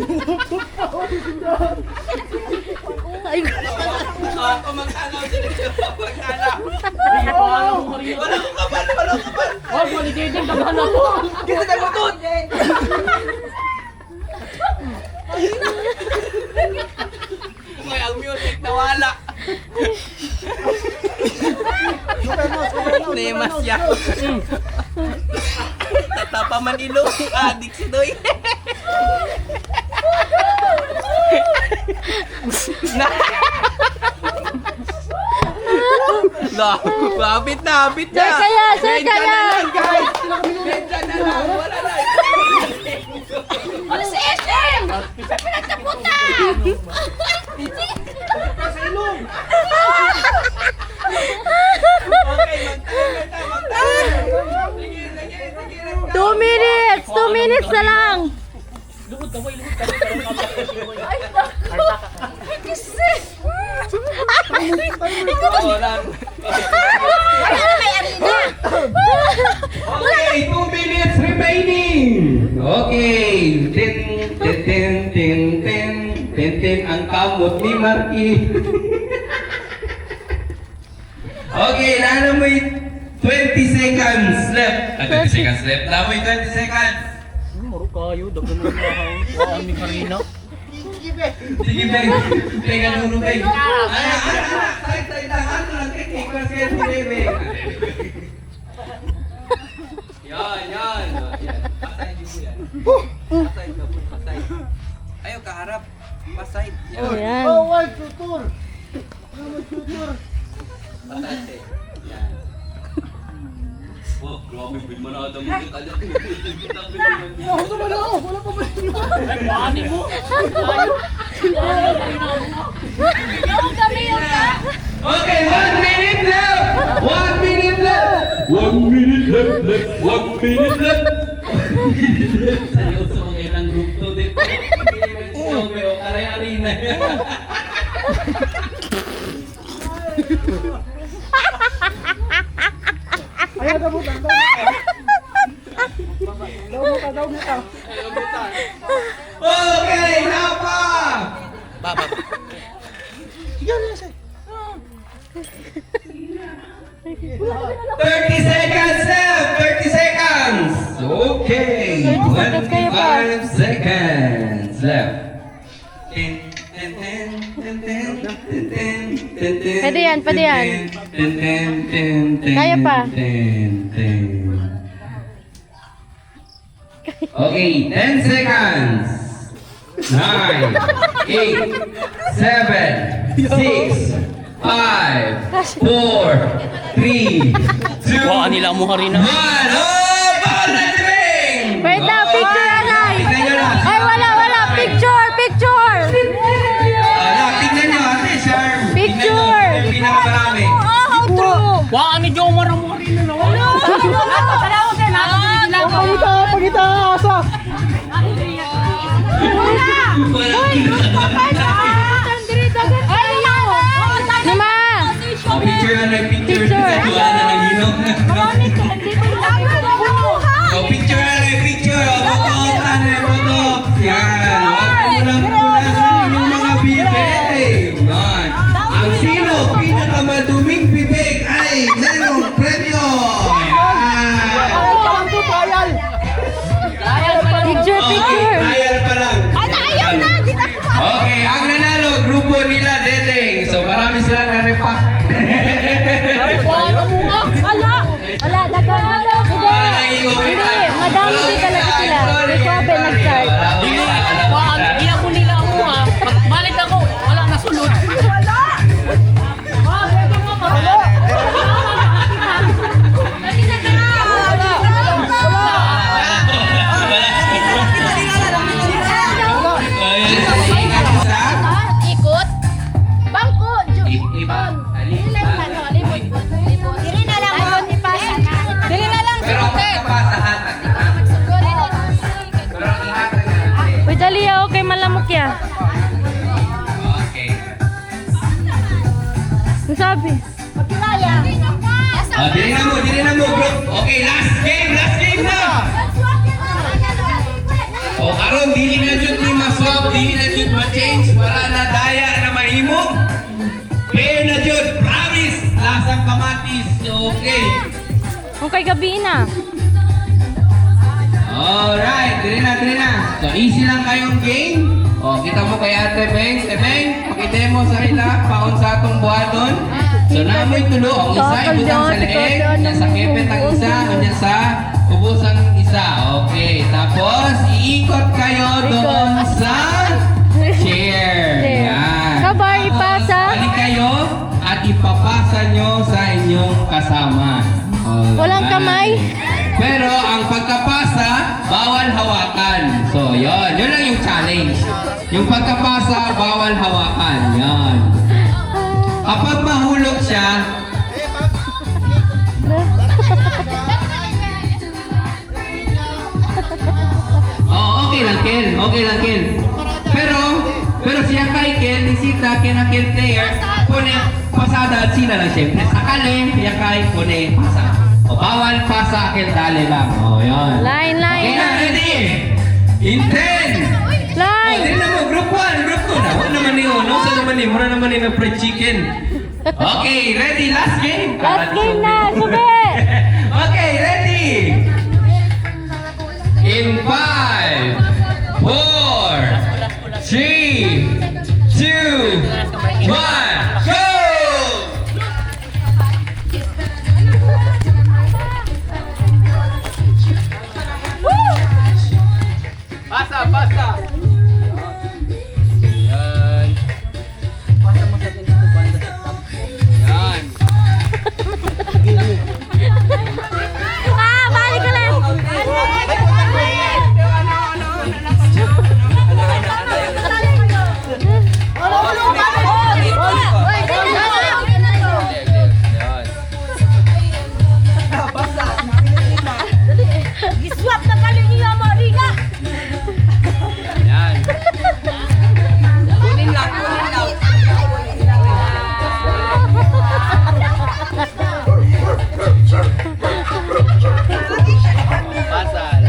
Ay, Pamagkanaw sila siya. Pamagkanaw. wala mo rin. Wala ko kapal, wala ko kapal. Oh, maligidin ka ba na po? Kita tayo matun. May ang music nawala. Nemas ya. Tatapa man ilong. Adik si Doy. Labit na, labit na. Sir kaya, sir Medya kaya. na lang, guys. Medya na lang, wala na. Ano si SM? Pinagtaputan! Okay, magtayo. Sige, sige, sige. 2 minutes! 2 minutes na lang! Lugod ka, boy. Lugod ka. Wala. Okay, 2 minutes remaining. Okay. Tin ang kamot ni Marky. Okay, nanamoy 20 seconds left. 20 seconds left. Nanamoy 20 seconds. Maro kayo, dagan mo na ako. Waan mi karina. Sige, Beng. Beng, ano, Beng? Side lang. Ano lang, technique. Kasi si Beng. Yan. Pasay din mo yan. Pasay ka po, pasay. Ayaw, kaharap. Pasay. Ayan. Pasay. Yan. Oh, grabe, binmanada mo yung kalat. Ay, paani mo. Yung kami yung ka! Okay, 1 minute left! 1 minute left! 1 minute left. 1 minute left. Seryoso ang ilang group to dito. Pero kare-ari na yan. Okay, now pa! 30 seconds left! 30 seconds! Okay! 25 seconds left. Pwede yan, pwede yan. Kaya pa. Okay, 10 seconds. 9, 8, 7, 6, 5, 4, 3, 2, Waan nila mo karina. 1. Oh, bawal na drink! Wait lang, picture alay! Tignan nyo na. Ay, wala! Picture! Tignan nyo, ate, Charm. Picture! Tignan nyo, yung pinakamarami. Waan ni Jomar mo karina na wala. Luma! Picture na lang, picture. Picture. Wala na ng hinog. Oh, picture na lang, picture. Photo. Yan. Kulang-kulang yung mga bibig. Yan. Ang sino pinakamaduming bibig ay merong premyo. Yan. Picture! Trial pa lang. Okay, ang nanalo, grupo nila Dedeng. So marami silang na-repack. Wala, dagang Hindi, madami din talaga sila. Ikaw nag-start. Waan, iya ko nila ako ha. Balik ako, wala na sulod. Ikot? Bangko! Iba. Okay, last game na. O karon dili na jud ni maswap, dili na jud ma-change para na daya na mahimo. Clear na jud, promise. Lasang kamatis. Okay. Okay, gabi na. Alright, dili na. So easy lang kayong game. O, kita mo kay Ate Beng. Ate Beng, pakidemo sa ila, paon sa atong buhaton. So namoy tulo, ang isa ibutang sa leeg, nya sa kepet ang isa, nya sa ubos ang isa. Okay, tapos iikot kayo doon sa chair. Yan. Sabay, ipasa. Balik kayo at ipapasa nyo sa inyong kasama. Alright. Walang kamay. Pero ang pagkapasa, bawal hawakan. So, yun lang yung challenge. Yung pagkapasa, bawal hawakan. Yan. Kapag mahulog siya, okay lang, Ken. Pero siya kay Ken, nisita, Ken player, pune, pasada, sila lang siyempre. Sakali, siya kay, pune, pasa. O, bawal pasa, Ken, dali lang. O, yun. Line. Okay na, ready? In 10. Line. Hindi na mo, group 1, group 2 na. Wala naman niyo, no? Sa naman niyo, mura naman niyo ng fried chicken. Okay, ready? Last game. Last game na, Sube. Okay, ready? In 5, 4, 3, 2, 1, go! Basta. Yan. Balik ka lang. Giswap na kali niya, Marina. Yan. Kunin lang. Pasal.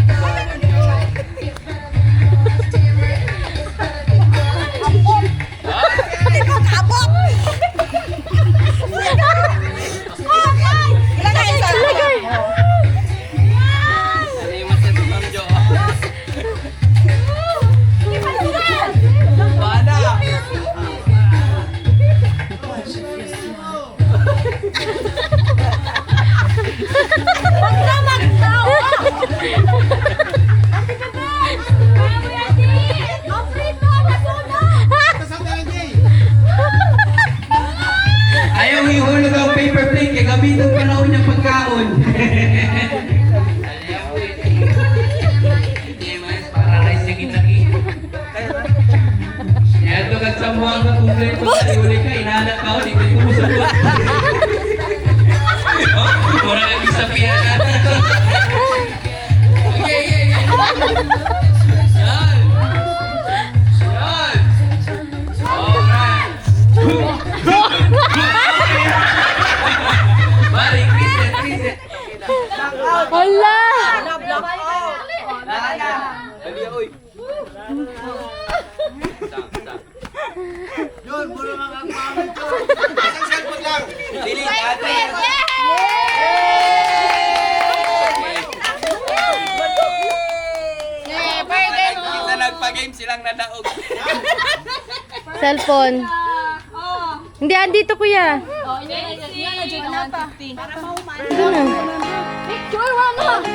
Hindi ko kabot. Ilagay sa Ayaw ihulog ang paper plate kaya gamitin pa na niyang pagkaon. Hindi mas para kay sige lagi. Ito kagsamuhan ka kumpleto sa uli ka, inanak ka o, di ko kumusabot. Mura kang isapihan na. Okay. Yan. Alright. Balik, reset. Hala. Kita nagpa-game silang nadaog. Cellphone. Hindi, andito kuya. Ano? Picture, mama.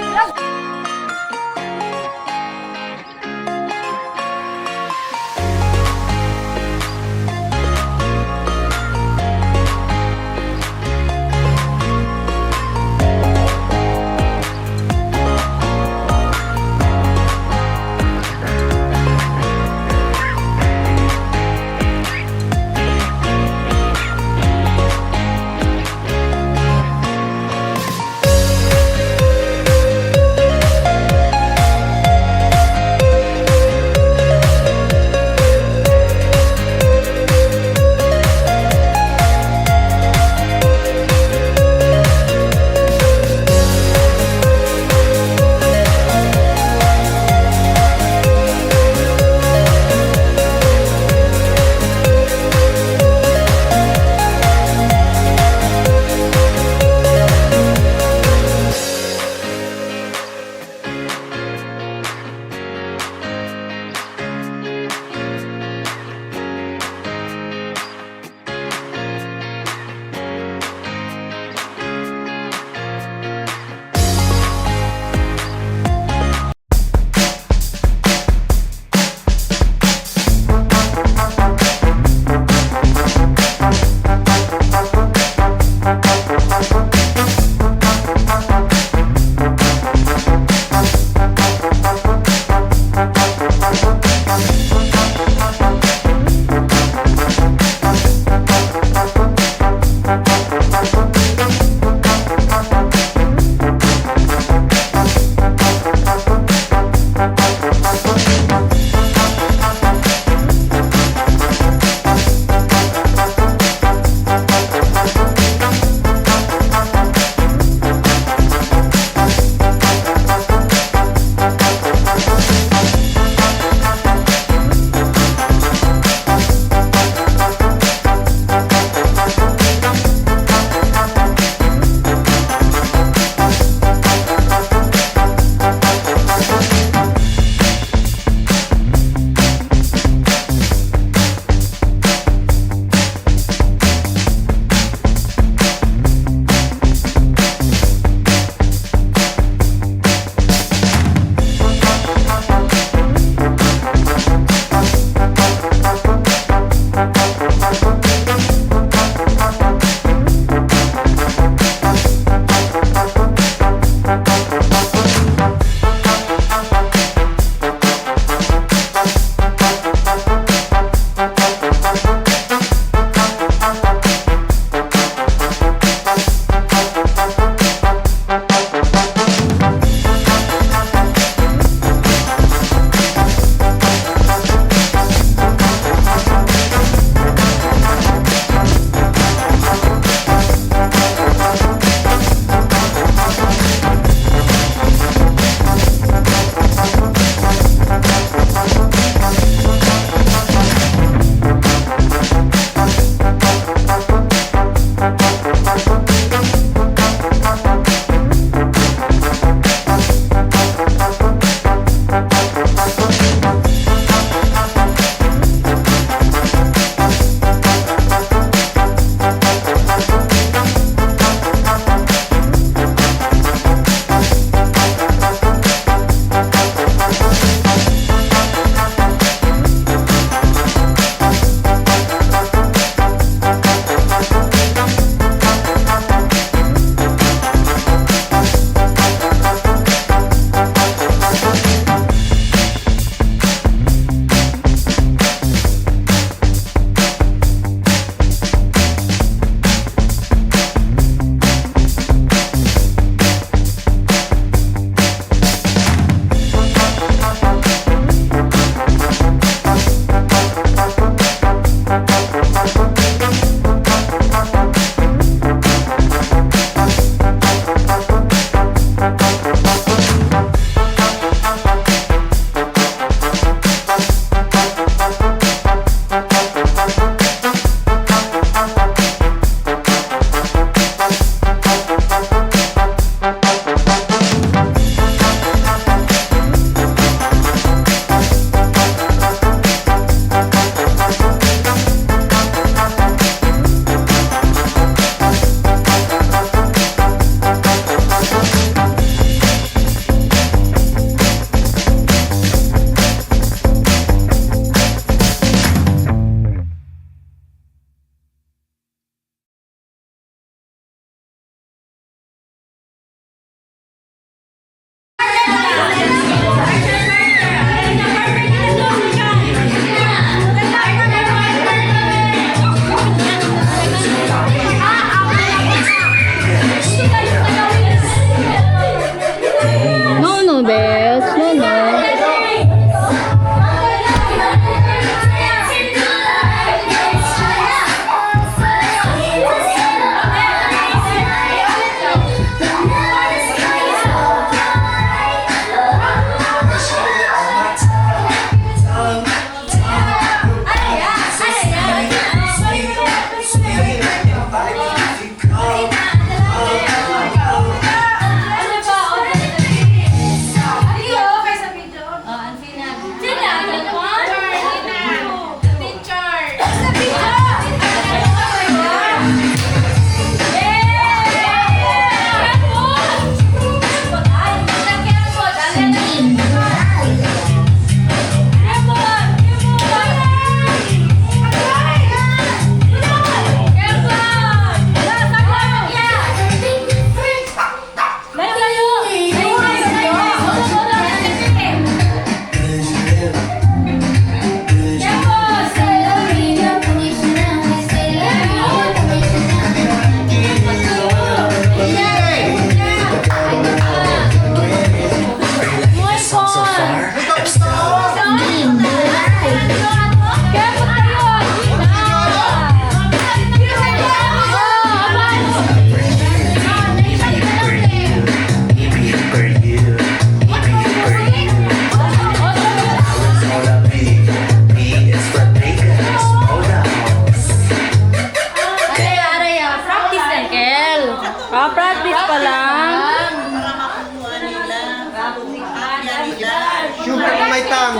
may tang.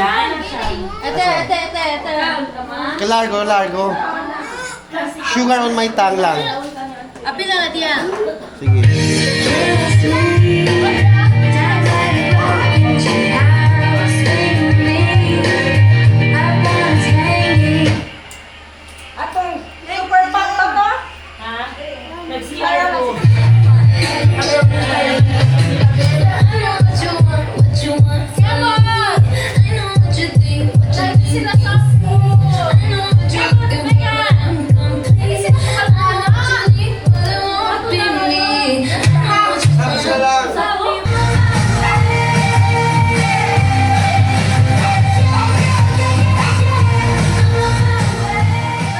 Ete. Largo. Sugar on my tongue lang. Apil na diyan. Sige. Sabi ka lang.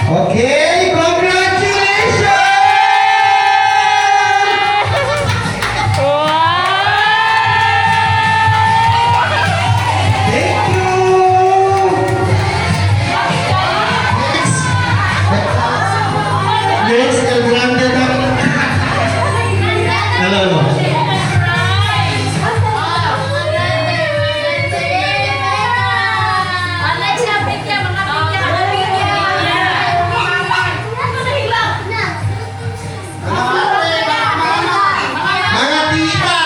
Okay, congratulations! Thank you! Next, El Grande na. Hello. Mga tita!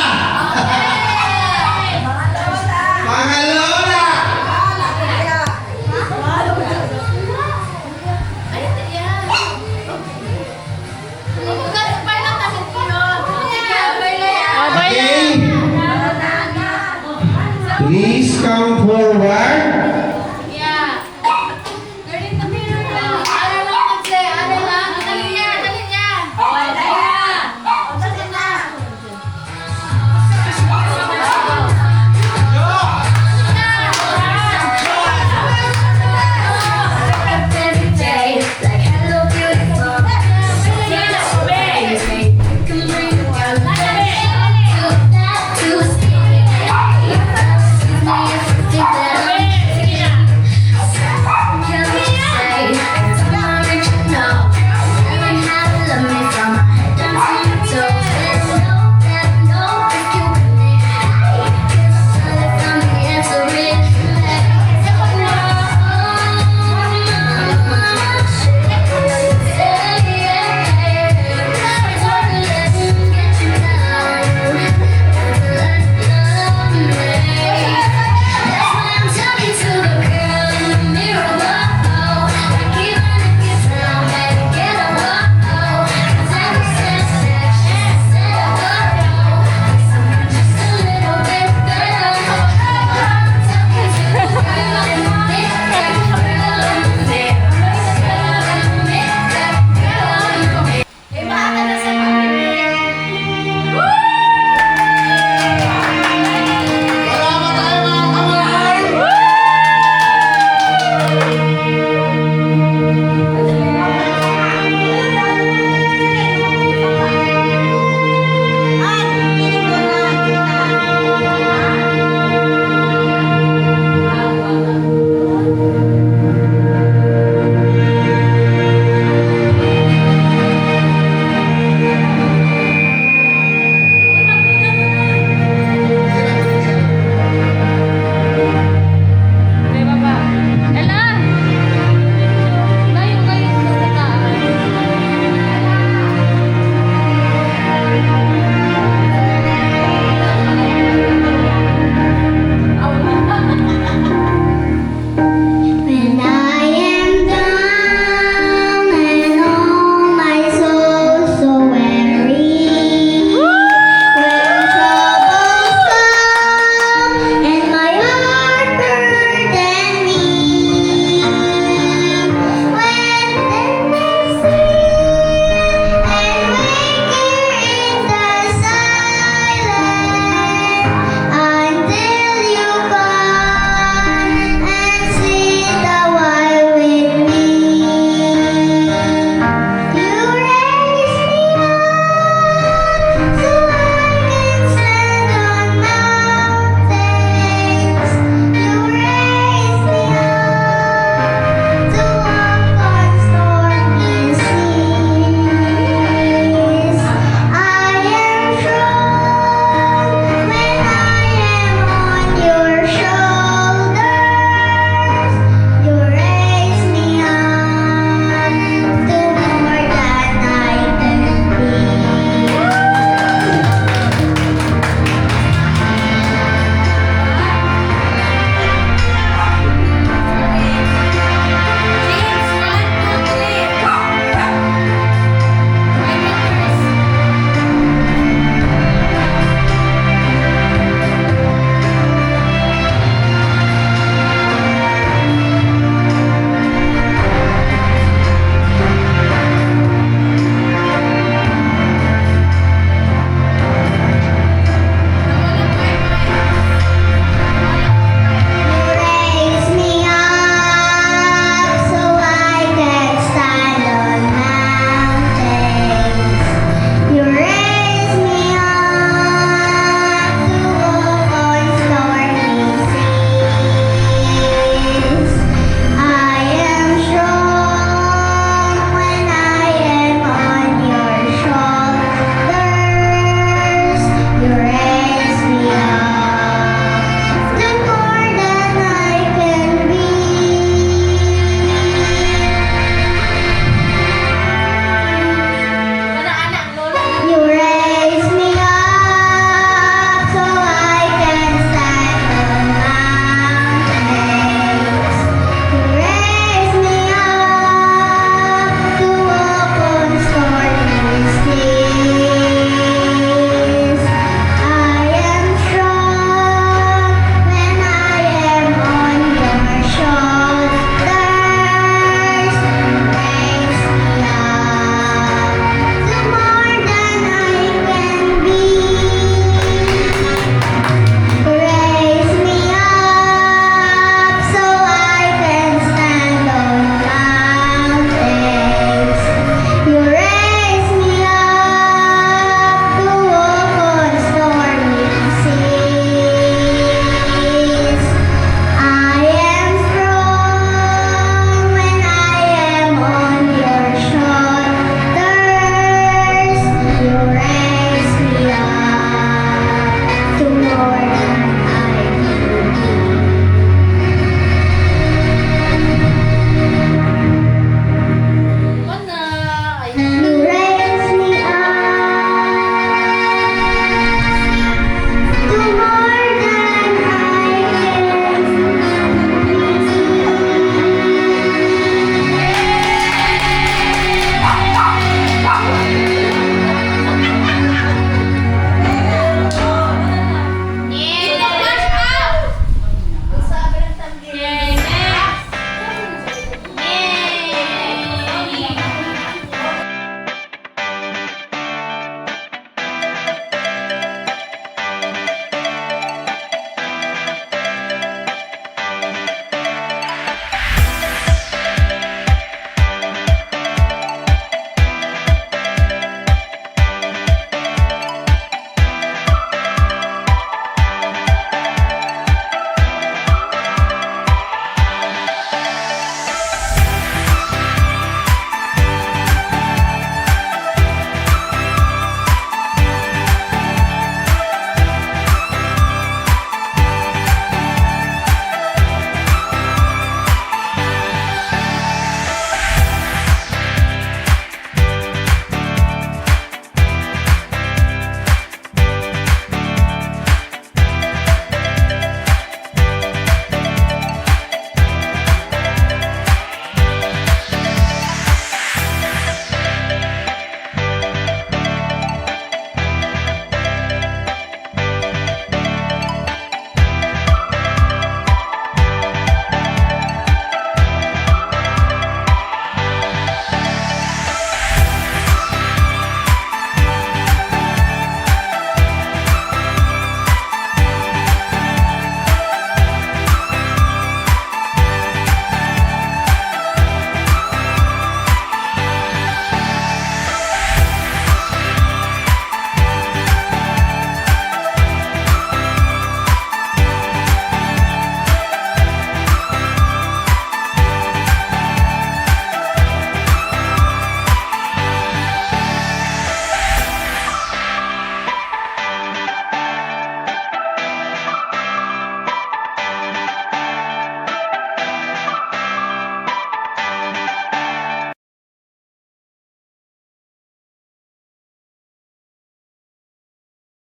Mga lola! Okay. Okay. Please come forward.